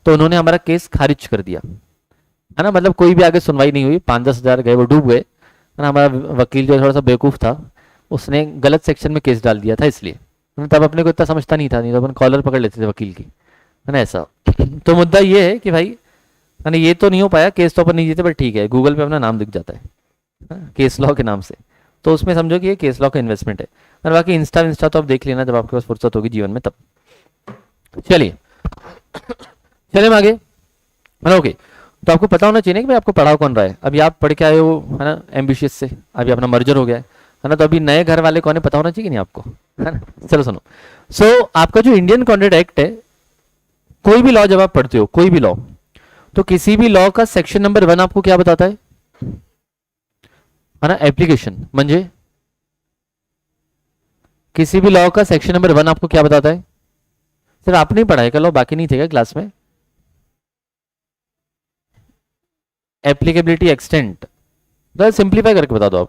तो उन्होंने हमारा केस खारिज कर दिया, है ना. मतलब कोई भी आगे सुनवाई नहीं हुई, 5-10 हज़ार गए, वो डूब गए, है ना. हमारा वकील जो थोड़ा सा बेवकूफ़ था, उसने गलत सेक्शन में केस डाल दिया था, इसलिए तब अपने को इतना समझता नहीं था, नहीं तो अपन कॉलर पकड़ लेते थे वकील की, है ना, ऐसा. तो मुद्दा ये है कि भाई, है ना, ये तो नहीं हो पाया, केस तो अपन नहीं जीते, बट ठीक है, गूगल पे अपना नाम दिख जाता है, केस लॉ के नाम से, तो उसमें समझो कि ये केस लॉ का इन्वेस्टमेंट है. और बाकी इंस्टा तो आप देख लेना जब आपके पास फुर्सत होगी जीवन में तब. चलिए चलिए आगे, है ना. ओके, तो आपको पता होना चाहिए कि भाई आपको पढ़ाओ कौन रहा है. अभी आप पढ़ के आए हो, है ना, एम्बिशियस से, अभी अपना मर्जर हो गया है ना. तो अभी नए घर वाले कौन है पता होना चाहिए कि नहीं आपको, है ना. चलो सुनो. सो आपका जो इंडियन कॉन्ट्रैक्ट एक्ट है, कोई भी लॉ जब आप पढ़ते हो, कोई भी लॉ, तो किसी भी लॉ का सेक्शन नंबर 1 आपको क्या बताता है ना, एप्लीकेशन. म्हणजे किसी भी लॉ का सेक्शन नंबर 1 आपको क्या बताता है. सिर्फ आपने ही पढ़ा है क्या लॉ, बाकी नहीं थे क्या क्लास में. एप्लीकेबिलिटी एक्सटेंट, सिंप्लीफाई करके बता दो आप,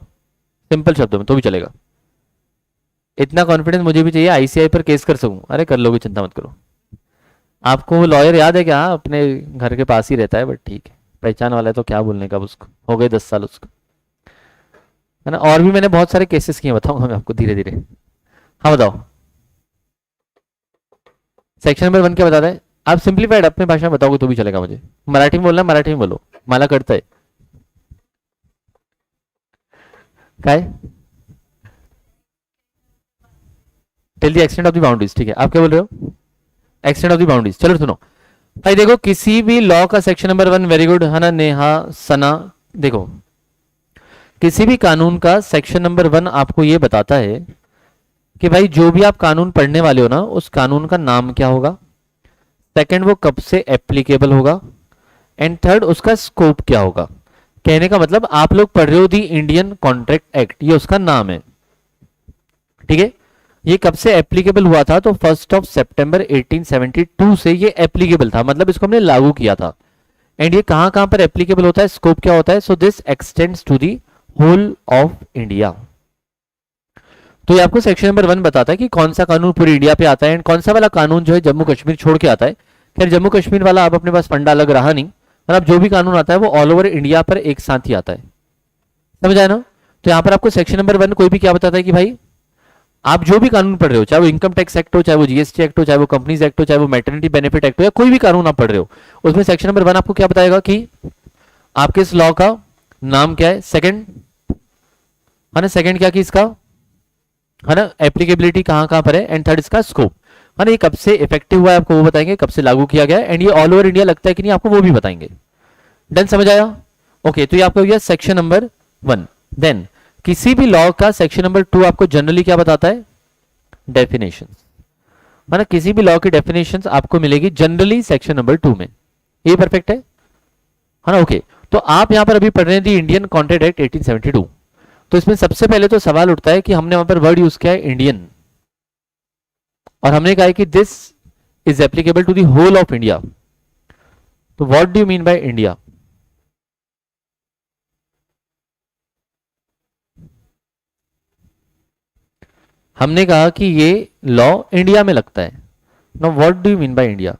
सिंपल शब्दों में तो भी चलेगा. इतना कॉन्फिडेंस मुझे भी चाहिए आईसीआई पर केस कर सकूं. अरे कर लोगे, चिंता मत करो. आपको वो लॉयर याद है क्या, अपने घर के पास ही रहता है, बट ठीक है, पहचान वाला है तो क्या बोलने का. उसको हो गए 10 साल उसको, है ना. और भी मैंने बहुत सारे केसेस किए, बताऊंगा मैं आपको धीरे धीरे. हाँ बताओ, सेक्शन नंबर 1 क्या बताता है. आप सिंप्लीफाइड अपनी भाषा में बताओगे तो भी चलेगा मुझे. मराठी में बोलना, मराठी में बोलो, मला कळतंय काय. Till the extent of the boundaries, ठीक है। आप क्या बोल रहे हो? Extent of the boundaries. चलो सुनो भाई, देखो किसी भी लॉ का सेक्शन नंबर 1, वेरी गुड है ना नेहा सना, देखो किसी भी कानून का सेक्शन नंबर 1 आपको ये बताता है कि भाई जो भी आप कानून पढ़ने वाले हो ना, उस कानून का नाम क्या होगा, सेकंड वो कब से एप्लीकेबल होगा, एंड थर्ड उसका स्कोप क्या होगा। कहने का मतलब आप लोग पढ़ रहे हो दी इंडियन कॉन्ट्रैक्ट एक्ट, ये उसका नाम है, ठीक है। ये कब से एप्लीकेबल हुआ था, तो 1 सितंबर 1872 से ये एप्लीकेबल था, मतलब इसको हमने लागू किया था। एंड ये कहां कहां पर एप्लीकेबल होता है, स्कोप क्या होता है, so this extends to the whole of India. तो ये आपको सेक्शन नंबर 1 बताता है कि कौन सा कानून पूरी इंडिया पे आता है, एंड कौन सा वाला कानून जो है जम्मू कश्मीर छोड़ के आता है। खैर जम्मू कश्मीर वाला आप अपने पास फंडा अलग रहा नहीं, मतलब जो भी कानून आता है वो ऑल ओवर इंडिया पर एक साथ ही आता है, समझ आया ना। तो यहां पर आपको सेक्शन नंबर 1 कोई भी क्या बताता है कि भाई आप जो भी कानून पढ़ रहे हो, चाहे वो इनकम टैक्स एक्ट हो, चाहे वो जीएसटी एक्ट हो, चाहे वो कंपनीज एक्ट हो, चाहे वो मैटरनिटी बेनिफिट एक्ट हो, या कोई भी कानून आप पढ़ रहे हो, उसमें सेक्शन नंबर 1 आपको क्या बताएगा कि आपके इस लॉ का नाम क्या है, सेकंड है ना, सेकंड क्या कि इसका है ना एप्लीकेबिलिटी कहां कहां पर है, एंड थर्ड इसका स्कोप है ना, ये कब से इफेक्टिव हुआ है आपको वो बताएंगे, कब से लागू किया गया है, एंड ये ऑल ओवर इंडिया लगता है कि नहीं आपको वो भी बताएंगे। डन, समझ आया? ओके, तो ये आपको हो गया सेक्शन नंबर 1। देन किसी भी लॉ का सेक्शन नंबर 2 आपको जनरली क्या बताता है, डेफिनेशंस, है ना, किसी भी लॉ की डेफिनेशंस आपको मिलेगी जनरली सेक्शन नंबर 2 में। ये परफेक्ट है ना? ओके, तो आप यहां पर अभी पढ़ रहे हैं दी इंडियन कॉन्ट्रैक्ट एक्ट 1872। तो इसमें सबसे पहले तो सवाल उठता है कि हमने वहां पर वर्ड यूज किया है इंडियन, और हमने कहा है कि this is applicable to the whole of India. तो what do you mean by India? हमने कहा कि ये लॉ इंडिया में लगता है। Now what do you mean by India?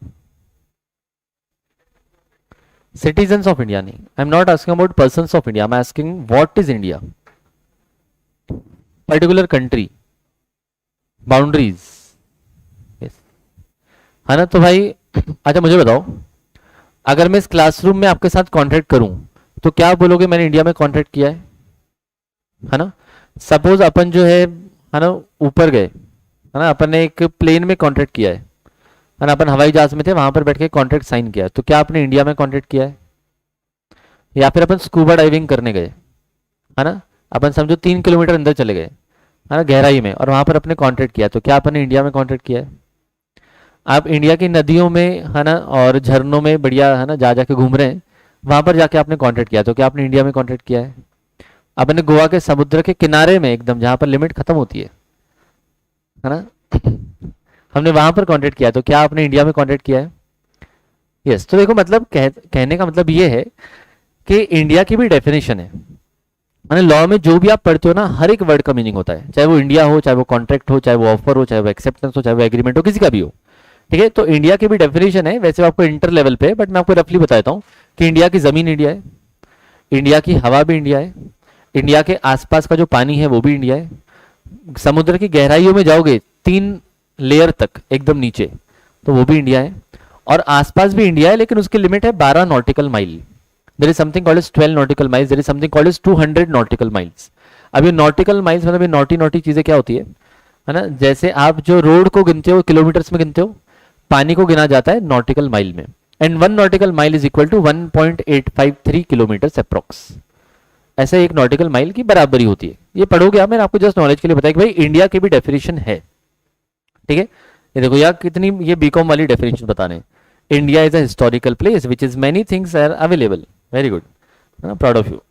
Citizens of India नहीं, I am not asking about persons of India, I am asking what is India, particular country, boundaries, है ना। तो भाई अच्छा मुझे बताओ, अगर मैं इस क्लासरूम में आपके साथ कॉन्ट्रैक्ट करूं तो क्या आप बोलोगे मैंने इंडिया में कॉन्ट्रैक्ट किया है ना। सपोज अपन जो है ना ऊपर गए, है ना, अपन ने एक प्लेन में कॉन्ट्रैक्ट किया है ना, अपन हवाई जहाज में थे, वहां पर बैठ के कॉन्ट्रैक्ट साइन किया है, तो क्या आपने इंडिया में कॉन्ट्रैक्ट किया है? या फिर अपन स्कूबा डाइविंग करने गए, है ना, अपन समझो 3 किलोमीटर अंदर चले गए, है ना, गहराई में, और वहां पर अपने कॉन्ट्रैक्ट किया, तो क्या आपने इंडिया में कॉन्ट्रैक्ट किया है? आप इंडिया की नदियों में है ना और झरनों में बढ़िया है ना जा जाके घूम रहे हैं, वहां पर जाके आपने कॉन्ट्रैक्ट किया, तो क्या आपने इंडिया में कॉन्ट्रैक्ट किया है? आपने गोवा के समुद्र के किनारे में एकदम जहां पर लिमिट खत्म होती है ना, हमने वहां पर कॉन्ट्रैक्ट किया, तो क्या आपने इंडिया में कॉन्ट्रैक्ट किया है? यस। तो देखो मतलब कहने का मतलब ये है कि इंडिया की भी डेफिनेशन है, माने लॉ में जो भी आप पढ़ते हो ना, हर एक वर्ड का मीनिंग होता है, चाहे वो इंडिया हो, चाहे वो कॉन्ट्रैक्ट हो, चाहे वो ऑफर हो, चाहे वो एक्सेप्टेंस हो, चाहे वो एग्रीमेंट हो, किसी का भी हो, ठीक है। तो इंडिया की भी डेफिनेशन है, वैसे आपको इंटर लेवल पे, बट मैं आपको रफली बताता हूँ कि इंडिया की जमीन इंडिया है, इंडिया की हवा भी इंडिया है, इंडिया के आसपास का जो पानी है वो भी इंडिया है, समुद्र की गहराइयों में जाओगे 3 लेयर तक एकदम नीचे, तो वो भी इंडिया है, और आसपास भी इंडिया है, लेकिन उसकी लिमिट है 12 nautical mile. There is something called as 12 nautical miles, there is something called as 200 nautical miles. अब ये नॉटिकल माइल्स मतलब ये नॉटी नॉटी चीजें क्या होती है ना, जैसे आप जो रोड को गिनते हो किलोमीटर्स में गिनते हो, पानी को गिना जाता है नॉटिकल माइल में, and 1 nautical mile is equal to 1.853 kilometre approx. ऐसे एक नॉटिकल माइल की बराबरी होती है। ये पढ़ोगे आप, मैंने आपको जस्ट नॉलेज के लिए बताया कि भाई इंडिया की भी डेफिनेशन है, ठीक है। ये देखो यार कितनी ये बीकॉम वाली डेफिनेशन बताने, India is a historical place which is many things are available, very good, proud of you.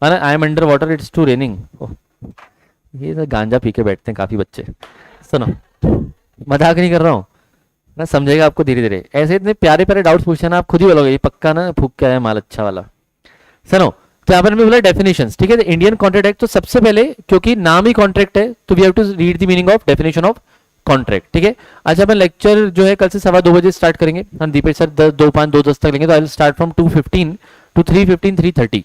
I am under water, it's too raining. ये तो गांजा पी के बैठते हैं काफी बच्चे, सुनो मजाक नहीं कर रहा हूँ ना, समझेगा आपको धीरे धीरे। ऐसे इतने प्यारे प्यारे डाउट्स पूछे ना, आप खुद ही बोलोगे ये पक्का ना फूक के आया माल अच्छा वाला। सुनो, तो यहाँ पर मैं बोला डेफिनेशंस, ठीक है। इंडियन कॉन्ट्रैक्ट एक्ट, तो सबसे पहले क्योंकि नाम ही कॉन्ट्रैक्ट है तो we have to read the meaning of definition of contract, ठीक है। अच्छा अपन लेक्चर जो है कल से 2:15 स्टार्ट करेंगे, हम दीपेश सर 2:05 2:10 तक लेंगे, तो I will start from 2:15 to 3:15 3:30,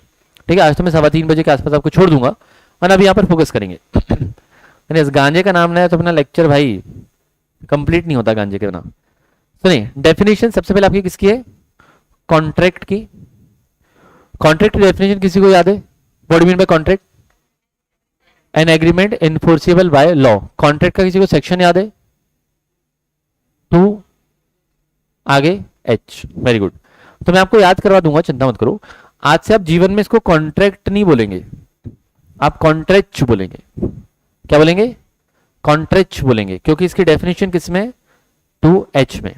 ठीक है। आज तो मैं 3:15 के आसपास आपको छोड़ दूंगा, और अभी यहाँ पर फोकस करेंगे। इस गांजे का नाम ना है तो अपना लेक्चर भाई कंप्लीट नहीं होता गांजे के बिना। सुनिए, डेफिनेशन सबसे पहले आपकी किसकी है? कॉन्ट्रैक्ट की। कॉन्ट्रैक्ट की डेफिनेशन किसी को याद है? What do mean by contract? An agreement enforceable by law. Contract का किसी को सेक्शन याद है? 2 आगे एच। Very good. तो मैं आपको याद करवा दूंगा, चिंता मत करो। आज से आप जीवन में इसको कॉन्ट्रैक्ट नहीं बोलेंगे, आप कॉन्ट्रैक्ट बोलेंगे। क्या बोलेंगे? कॉन्ट्रैक्ट बोलेंगे, क्योंकि इसकी डेफिनेशन किसमें? 2H में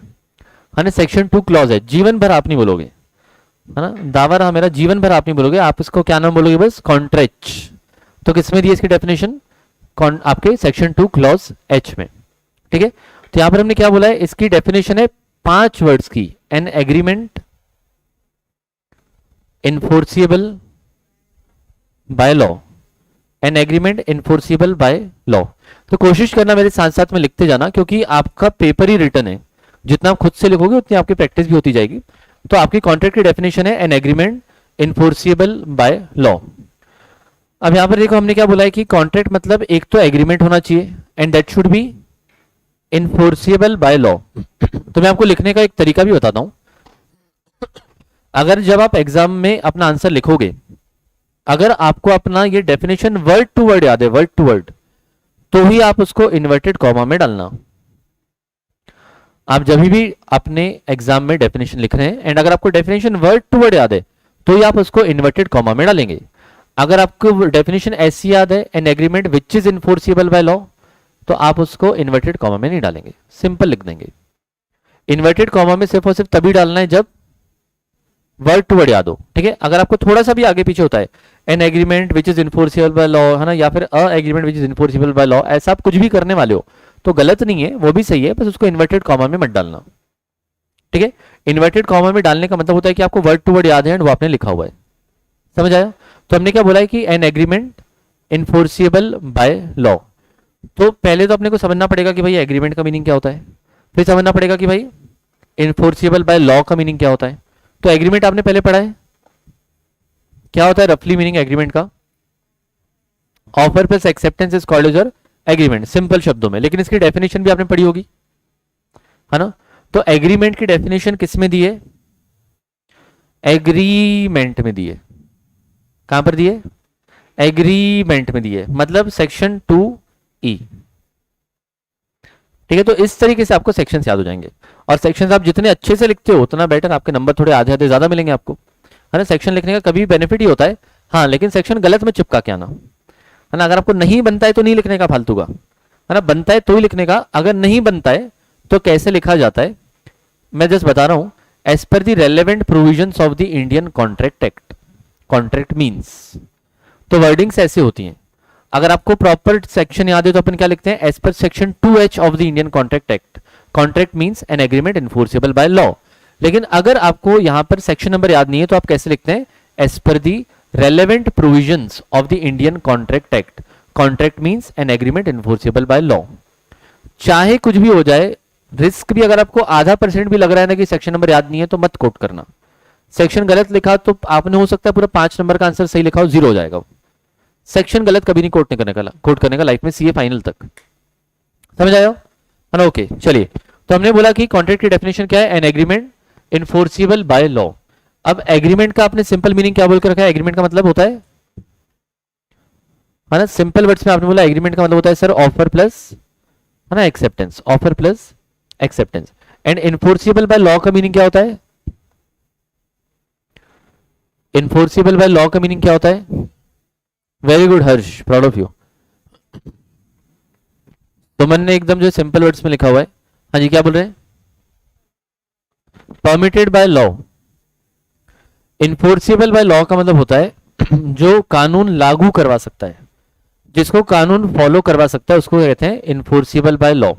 है ना। सेक्शन 2 क्लॉज है, जीवन भर आप नहीं बोलोगे, है ना। दावा रहा मेरा, जीवन भर आप नहीं बोलोगे, आप इसको क्या नाम बोलोगे? बस कॉन्ट्रैक्ट। तो किसमें दी इसकी डेफिनेशन? आपके सेक्शन 2 क्लॉज H में। ठीक है, तो यहां पर हमने क्या बोला है? इसकी डेफिनेशन है 5 वर्ड्स की, an agreement enforceable by law. An agreement enforceable by law. तो कोशिश करना मेरे साथ साथ में लिखते जाना, क्योंकि आपका पेपर ही रिटर्न है, जितना आप खुद से लिखोगे उतनी आपकी प्रैक्टिस भी होती जाएगी। तो आपकी कॉन्ट्रैक्ट की डेफिनेशन है an agreement enforceable by law. अब यहां पर देखो हमने क्या बोला है कि कॉन्ट्रैक्ट मतलब एक तो एग्रीमेंट होना चाहिए and that should be enforceable by law. तो मैं आपको लिखने का एक तरीका भी बताता हूं। अगर जब आप एग्जाम में अपना आंसर लिखोगे, अगर आपको अपना ये डेफिनेशन वर्ड टू वर्ड याद है, वर्ड टू वर्ड, तो ही आप उसको इन्वर्टेड कॉमा में डालना। आप जब भी अपने एग्जाम में डेफिनेशन लिख रहे हैं एंड अगर आपको डेफिनेशन वर्ड टू वर्ड याद है, तो ही आप उसको इन्वर्टेड कॉमा में डालेंगे। अगर आपको डेफिनेशन ऐसी याद है, an agreement which is enforceable by law, तो आप उसको इन्वर्टेड कॉमा में नहीं डालेंगे, सिंपल लिख देंगे। इन्वर्टेड कॉमा में सिर्फ और सिर्फ तभी डालना है जब वर्ड टू वर्ड याद हो। ठीक है, अगर आपको थोड़ा सा भी आगे पीछे होता है, an agreement which is enforceable by law, है ना, या फिर a agreement which is enforceable by law, ऐसा आप कुछ भी करने वाले हो तो गलत नहीं है, वो भी सही है, बस उसको इन्वर्टेड कॉमा में मत डालना। ठीक है, इन्वर्टेड कॉमा में डालने का मतलब होता है कि आपको वर्ड टू वर्ड याद है एंड वो आपने लिखा हुआ है। समझ आया? तो हमने क्या बोला है कि N agreement enforceable by law. तो पहले तो अपने को समझना पड़ेगा कि भाई एग्रीमेंट का मीनिंग क्या होता है, फिर समझना पड़ेगा कि भाई इनफोर्सिबल बाय लॉ का मीनिंग क्या होता है। तो एग्रीमेंट आपने पहले पढ़ा है, क्या होता है रफली मीनिंग एग्रीमेंट का? Offer plus acceptance is called as your agreement, simple शब्दों में। लेकिन इसकी डेफिनेशन भी आपने पढ़ी होगी, है ना। तो एग्रीमेंट की डेफिनेशन किस में दी है? एग्रीमेंट में दी है। कहां पर दी है? एग्रीमेंट में दी है, मतलब सेक्शन 2E। ठीक है, तो इस तरीके से आपको सेक्शंस याद हो जाएंगे, और सेक्शंस आप जितने अच्छे से लिखते हो उतना बेटर, आपके नंबर थोड़े आधे आधे ज्यादा मिलेंगे आपको, है ना। सेक्शन लिखने का कभी बेनिफिट ही होता है, हाँ, लेकिन सेक्शन गलत में चिपका के आना, है ना। अगर आपको नहीं बनता है तो नहीं लिखने का फालतू का, है ना। बनता है तो ही लिखने का, अगर नहीं बनता है तो कैसे लिखा जाता है मैं जस्ट बता रहा हूं। As per the relevant provisions of the Indian contract act, contract means, तो वर्डिंग्स ऐसे होती हैं। अगर आपको प्रॉपर सेक्शन याद है तो अपन क्या लिखते हैं? As per section 2H of the Indian contract act, contract means an agreement enforceable by law. लेकिन अगर आपको यहां पर सेक्शन नंबर याद नहीं है तो आप कैसे लिखते हैं? As per the relevant provisions of the Indian contract act, contract means an agreement enforceable by law. चाहे कुछ भी हो जाए, रिस्क भी अगर आपको आधा % भी लग रहा है ना कि सेक्शन नंबर याद नहीं है, तो मत कोट करना। सेक्शन गलत लिखा तो आपने हो सकता है पूरा 5 नंबर का आंसर सही लिखा हो, 0 हो जाएगा। सेक्शन गलत कभी नहीं कोट करने का लाइफ में, सीए फाइनल तक। समझ आया है ना? ओके, चलिए। तो हमने बोला कि कॉन्ट्रैक्ट की डेफिनेशन क्या है? An agreement enforceable by law. अब एग्रीमेंट का आपने सिंपल मीनिंग क्या बोल के रखा है? एग्रीमेंट का मतलब होता है ना, सिंपल वर्ड्स में आपने बोला एग्रीमेंट का मतलब होता है सर ऑफर प्लस, है ना, acceptance, offer plus acceptance. And enforceable by law का मीनिंग क्या होता है? इनफोर्सिबल बाय लॉ का मीनिंग क्या होता है? Very good Harsh, proud of you. तो मैंने एकदम जो सिंपल वर्ड्स में लिखा हुआ है, हाँ जी, क्या बोल रहे हैं? Permitted by law. Enforceable by law का मतलब होता है जो कानून लागू करवा सकता है, जिसको कानून फॉलो करवा सकता है, उसको कहते हैं इनफोर्सिबल बाय लॉ।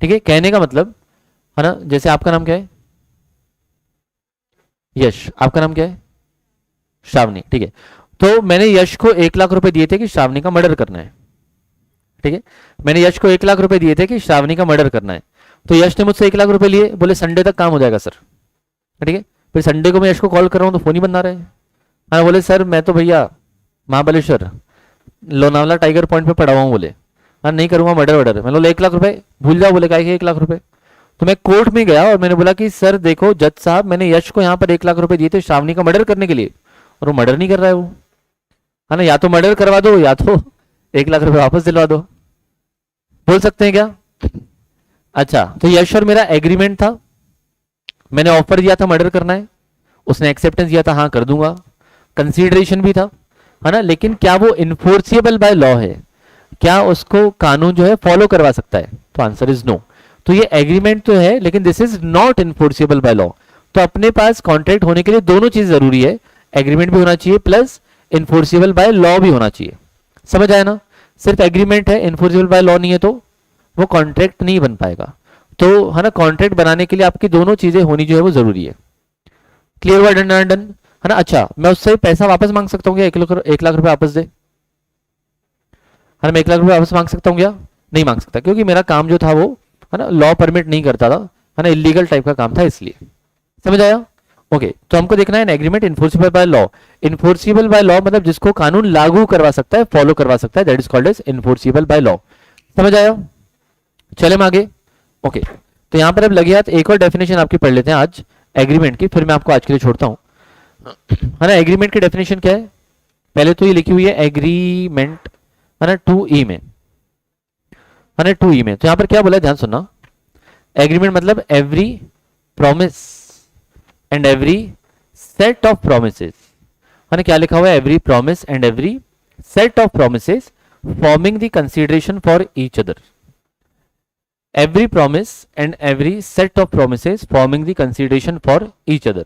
ठीक है, कहने का मतलब, है ना। जैसे आपका नाम क्या है? यश। आपका नाम क्या है? श्रावणी। ठीक है, तो मैंने यश को 1 लाख रुपए दिए थे कि श्रावणी का मर्डर करना है। ठीक है, मैंने यश को 1 लाख रुपए दिए थे कि श्रावणी का मर्डर करना है। तो यश ने मुझसे 1 लाख रुपए लिए, बोले संडे तक काम हो जाएगा सर। ठीक है, फिर संडे को मैं यश को कॉल कर रहा हूं तो फोन ही बंद आ रहा है। हाँ, बोले सर मैं तो भैया महाबलेश्वर लोनावला टाइगर पॉइंट पे पड़ा हुआ हूँ। बोले हाँ नहीं करूंगा मर्डर वर्डर। मैं बोले 1 लाख रुपए भूल जाओ। बोले काय के 1 लाख रुपए? तो मैं कोर्ट में गया और मैंने बोला कि सर देखो जज साहब, मैंने यश को यहाँ पर 1 लाख रुपए दिए थे श्रावणी का मर्डर करने के लिए, और वो मर्डर नहीं कर रहा है वो, है ना। या तो मर्डर करवा दो या तो 1 लाख रुपए वापस दिलवा दो, बोल सकते हैं क्या? अच्छा, तो यश और मेरा एग्रीमेंट था, मैंने ऑफर दिया था मर्डर करना है, उसने एक्सेप्टेंस दिया था हाँ कर दूंगा, कंसीडरेशन भी था, है ना, लेकिन क्या वो इन्फोर्सिबल बाय लॉ है? क्या उसको कानून जो है फॉलो करवा सकता है? तो आंसर इज नो। तो ये एग्रीमेंट तो है लेकिन this is not enforceable by law. तो अपने पास कॉन्ट्रैक्ट होने के लिए दोनों चीज जरूरी है, एग्रीमेंट भी होना चाहिए प्लस इन्फोर्सिबल बाय लॉ भी होना चाहिए। समझ आया ना? सिर्फ एग्रीमेंट है, इन्फोर्सिबल बाय लॉ नहीं है तो वो कॉन्ट्रैक्ट नहीं बन पाएगा। तो है ना, कॉन्ट्रैक्ट बनाने के लिए आपकी दोनों चीजें होनी जो है वो जरूरी है। क्लियर हुआ? डन डन, है ना? अच्छा, मैं उससे पैसा वापस मांग सकता हूँ क्या? 1 लाख रुपए वापस दे, है ना? मैं 1 लाख रुपए वापस मांग सकता हूँ क्या? नहीं मांग सकता, क्योंकि मेरा काम जो था वो, है ना, लॉ परमिट नहीं करता था, है ना, इलीगल टाइप का काम था इसलिए। समझ आया? ओके, तो हमको देखना है agreement enforceable by law. Enforceable by law मतलब जिसको कानून लागू करवा सकता है, फॉलो करवा सकता है, that is called as enforceable by law. समझ आया? चले हम आगे। ओके, तो यहां पर अब लगे हाथ एक और डेफिनेशन आपकी पढ़ लेते हैं आज एग्रीमेंट की, फिर मैं आपको आज के लिए छोड़ता हूं, है ना। एग्रीमेंट की डेफिनेशन क्या है? पहले तो ये लिखी हुई है एग्रीमेंट, है ना, 2E में, है ना, 2E में। तो यहां पर क्या बोला है, ध्यान सुनना। एग्रीमेंट मतलब every promise and every set of promises, है ना, क्या लिखा हुआ है? Every promise and every set of promises forming the consideration for each other. Every promise and every set of promises forming the consideration for each other.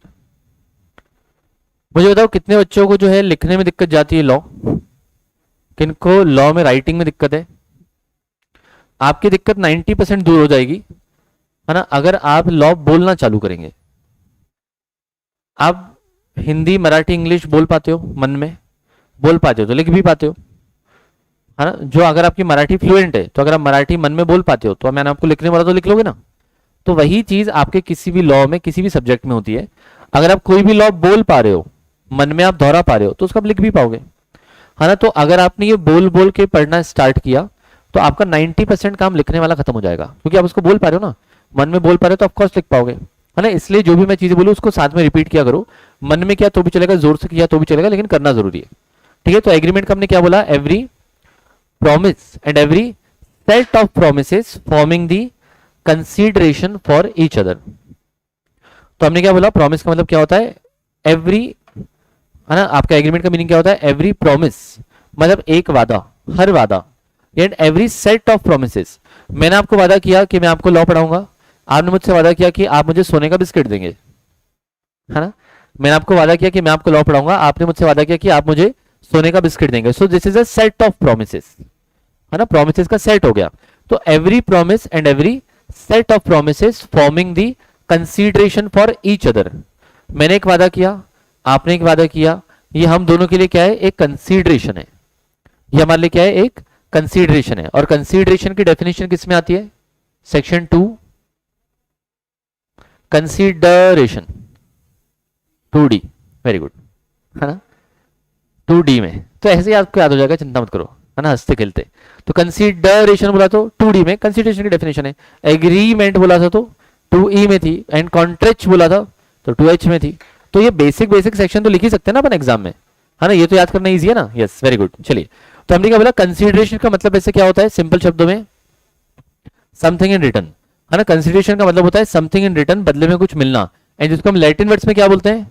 मुझे बताओ कितने बच्चों को जो है लिखने में दिक्कत जाती है लॉ? किनको लॉ में राइटिंग में दिक्कत है? आपकी दिक्कत 90% दूर हो जाएगी, है ना, अगर आप लॉ बोलना चालू करेंगे। आप हिंदी मराठी इंग्लिश बोल पाते हो, मन में बोल पाते हो तो लिख भी पाते हो, है ना। जो अगर आपकी मराठी फ्लुएंट है तो अगर आप मराठी मन में बोल पाते हो तो मैंने आपको लिखने वाला तो लिख लोगे ना। तो वही चीज आपके किसी भी लॉ में किसी भी सब्जेक्ट में होती है। अगर आप कोई भी लॉ बोल पा रहे हो, मन में आप दोहरा पा रहे हो, तो उसको आप लिख भी पाओगे, है ना। तो अगर आपने ये बोल बोल के पढ़ना स्टार्ट किया तो आपका 90% काम लिखने वाला खत्म हो जाएगा, क्योंकि आप उसको बोल पा रहे हो ना, मन में बोल पा रहे हो तो ऑफकोर्स लिख पाओगे, है ना। इसलिए जो भी मैं चीजें बोलूँ उसको साथ में रिपीट किया करो, मन में किया तो भी चलेगा, जोर से किया तो भी चलेगा, लेकिन करना जरूरी है, ठीक है। तो एग्रीमेंट का हमने क्या बोला? Every promise and every set of promises forming the consideration for each other. तो हमने क्या बोला? प्रॉमिस का मतलब क्या होता है? एवरी, है ना। आपका एग्रीमेंट का मीनिंग क्या होता है? एवरी प्रॉमिस मतलब एक वादा, हर वादा, and every set of promises. मैंने आपको वादा किया कि मैं आपको लॉ पढ़ाऊंगा, आपने मुझसे वादा किया कि आप मुझे सोने का बिस्किट देंगे, है ना। मैंने आपको वादा किया कि मैं आपको लॉ पढ़ाऊंगा, आपने मुझसे वादा किया कि आप मुझे सोने का बिस्किट देंगे। So this is a set of promises, है ना, प्रोमिसेस का सेट हो गया। तो every promise and every set of promises forming the consideration for each other. मैंने एक वादा किया, आपने एक वादा किया, ये हम दोनों के लिए क्या है? एक कंसीडरेशन है। ये हमारे लिए क्या है? एक कंसीडरेशन है। और कंसीडरेशन की डेफिनेशन किस में आती है? Section 2 consideration 2D, very good, है ना, 2D में। तो ऐसे ही आपको याद हो जाएगा, चिंता मत करो, है ना, हंसते खेलते। तो कंसीडरेशन बोला तो 2D में कंसीडरेशन की डेफिनेशन है। एग्रीमेंट बोला था तो 2E में थी, एंड कॉन्ट्रैक्ट बोला था तो 2H में थी। तो ये बेसिक बेसिक सेक्शन तो लिख ही सकते हैं ना अपन एग्जाम में, है ना, ये तो याद करना इजी है ना। Yes, very good. चलिए, तो हमने क्या बोला? कंसीडरेशन का मतलब ऐसे क्या होता है? सिंपल शब्दों में समथिंग इन रिटर्न, है ना। कंसीडरेशन का मतलब होता है समथिंग इन रिटर्न, बदले में कुछ मिलना, एंड जिसको हम लैटिन वर्ड्स में क्या बोलते हैं?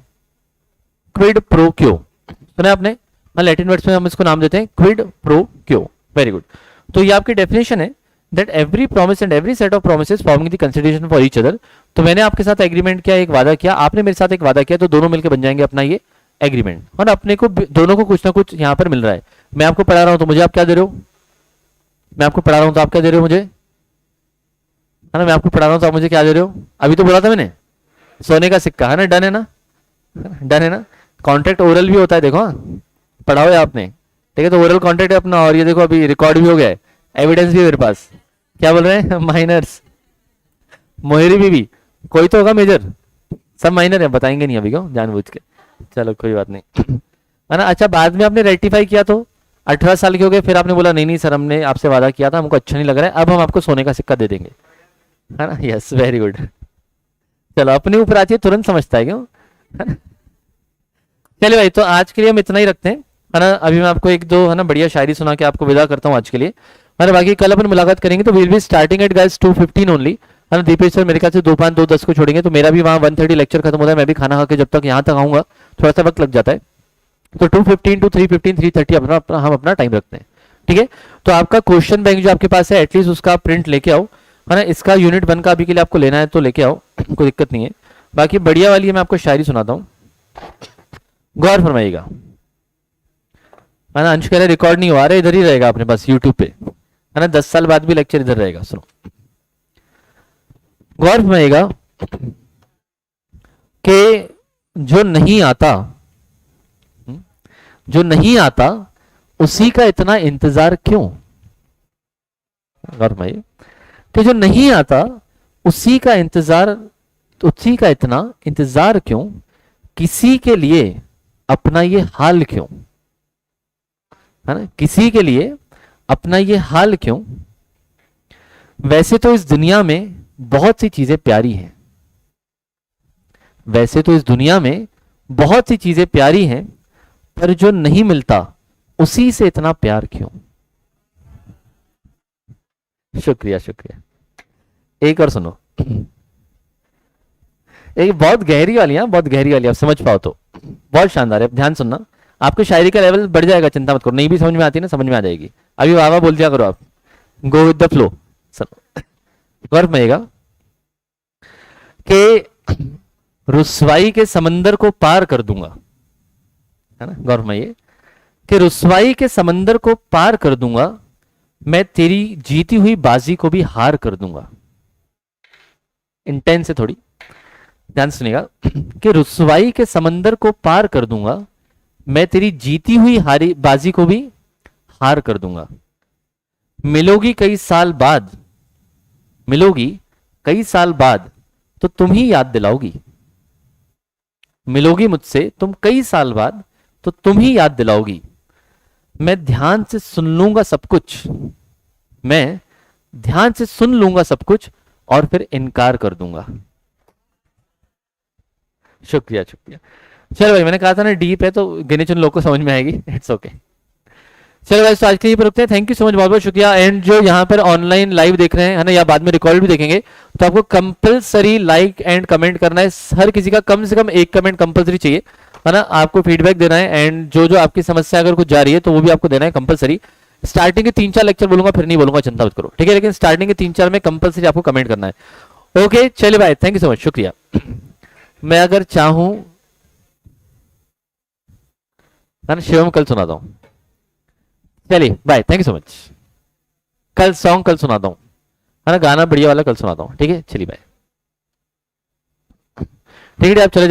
क्विड प्रो क्यो। सुना है आपने? हाँ, लैटिन वर्ड्स में हम इसको नाम देते हैं क्विड प्रो क्यो। Very good. तो ये आपकी डेफिनेशन है that every promise and every set of promises forming the consideration for each other. तो मैंने आपके साथ एग्रीमेंट किया, एक वादा किया, आपने मेरे साथ एक वादा किया, तो दोनों मिलकर बन जाएंगे अपना ये एग्रीमेंट, और अपने को दोनों को कुछ ना कुछ यहाँ पर मिल रहा है। मैं आपको पढ़ा रहा हूं तो मुझे आप क्या दे रहे हो? मैं आपको पढ़ा रहा हूं तो आप क्या दे रहे हो मुझे? है ना, मैं आपको पढ़ा रहा हूं तो आप मुझे क्या दे रहे हो? अभी तो बोला था मैंने, सोने का सिक्का, है ना। डन है ना? डन है ना? कॉन्ट्रैक्ट ओरल भी होता है, देखो, हाँ, पढ़ा हुआ है आपने, ठीक है। तो ओरल कॉन्ट्रैक्ट है अपना, और ये देखो अभी रिकॉर्ड भी हो गया है, एविडेंस भी है मेरे पास। क्या बोल रहे हैं? माइनर्स, मोहरी भी कोई तो होगा मेजर, सब माइनर है, बताएंगे नहीं अभी क्यों, जानबूझ के। चलो कोई बात नहीं, है ना। अच्छा, बाद में आपने रेक्टिफाई किया तो 18 साल के हो गए, फिर आपने बोला नहीं नहीं सर, हमने आपसे वादा किया था, हमको अच्छा नहीं लग रहा है, अब हम आपको सोने का सिक्का दे देंगे, है ना। Yes, very good. चलो, अपने ऊपर आती है, तुरंत समझता है क्यों, है ना। चलिए भाई, तो आज के लिए हम इतना ही रखते हैं, है ना। अभी मैं आपको एक दो है ना बढ़िया शायरी सुना के आपको विदा करता हूँ आज के लिए, है ना। बाकी कल अपन मुलाकात करेंगे, तो will be starting at guys 2:15 only, है ना। दीपेश सर मेरे ख्याल से 2:05 2:10 को छोड़ेंगे, तो मेरा भी वहाँ 1:30 लेक्चर खत्म होता है, मैं भी खाना खा के जब तक यहाँ तक आऊँगा थोड़ा सा वक्त लग जाता है, तो 2:15 to 3:15 3:30 हम अपना टाइम रखते हैं, ठीक है। तो आपका क्वेश्चन बैंक जो आपके पास है एटलीस्ट उसका प्रिंट लेके आओ, है ना। इसका यूनिट 1 का अभी के लिए आपको लेना है तो लेके आओ, कोई दिक्कत नहीं है। बाकी बढ़िया वाली है, मैं आपको शायरी सुनाता हूँ, गौर फरमाइएगा, है ना। अंश कह रहे रिकॉर्ड नहीं हुआ, रहा इधर ही रहेगा अपने पास यूट्यूब पे, है ना। 10 साल बाद भी लेक्चर इधर रहेगा, सुनो गौर फरमाइएगा कि जो नहीं आता, जो नहीं आता उसी का इतना इंतजार क्यों। गौर फरमाइए कि जो नहीं आता उसी का इंतजार, उसी का इतना इंतजार क्यों, किसी के लिए अपना ये हाल क्यों, है ना। किसी के लिए अपना ये हाल क्यों, वैसे तो इस दुनिया में बहुत सी चीजें प्यारी हैं, वैसे तो इस दुनिया में बहुत सी चीजें प्यारी हैं, पर जो नहीं मिलता उसी से इतना प्यार क्यों। शुक्रिया शुक्रिया। एक और सुनो, एक बहुत गहरी वाली है, बहुत गहरी वाली, आप समझ पाओ तो बहुत शानदार है, ध्यान सुनना। आपके शायरी का लेवल बढ़ जाएगा, चिंता मत करो, नहीं भी समझ में आती ना समझ में आ जाएगी। अभी वाह वाह बोल दिया करो आप, गो विद द फ्लो। गौर में कि रुस्वाई के समंदर को पार कर दूंगा, है ना। गौर में कि रुस्वाई के समंदर को पार कर दूंगा, मैं तेरी जीती हुई बाजी को भी हार कर दूंगा। इंटेंस है थोड़ी, ध्यान सुनिएगा कि रुस्वाई के समंदर को पार कर दूंगा, मैं तेरी जीती हुई हारी बाजी को भी हार कर दूंगा। मिलोगी कई साल बाद, मिलोगी कई साल बाद तो तुम ही याद दिलाओगी, मिलोगी मुझसे तुम कई साल बाद तो तुम ही याद दिलाओगी। मैं ध्यान से सुन लूंगा सब कुछ, मैं ध्यान से सुन लूंगा सब कुछ और फिर इनकार कर दूंगा। शुक्रिया शुक्रिया। चलो भाई, मैंने कहा था ना डीप है तो गिने चुने लोग को समझ में आएगी, इट्स ओके। चलो भाई, तो आज के लिए पर रुकते हैं। थैंक यू सो मच, बहुत बहुत शुक्रिया। एंड जो यहाँ पर ऑनलाइन लाइव देख रहे हैं, है ना, या बाद में रिकॉर्ड भी देखेंगे, तो आपको कंपलसरी लाइक एंड कमेंट करना है। हर किसी का कम से कम एक कमेंट कंपलसरी चाहिए, है ना। आपको फीडबैक देना है, एंड जो जो आपकी समस्या अगर कुछ जा रही है तो वो भी आपको देना है कंपलसरी। स्टार्टिंग के 3-4 लेक्चर बोलूंगा, फिर नहीं बोलूंगा, चिंता मत करो, ठीक है। लेकिन स्टार्टिंग के 3-4 में कंपलसरी आपको कमेंट करना है। ओके चलिए भाई, थैंक यू सो मच, शुक्रिया। मैं अगर चाहूं, है ना, शिवम कल सुनाता हूं। चलिए bye, thank you so much. कल सॉन्ग कल सुनाता हूं, है ना, गाना बढ़िया वाला कल सुनाता हूं, ठीक है। चलिए बाय, ठीक है, आप चले जाए।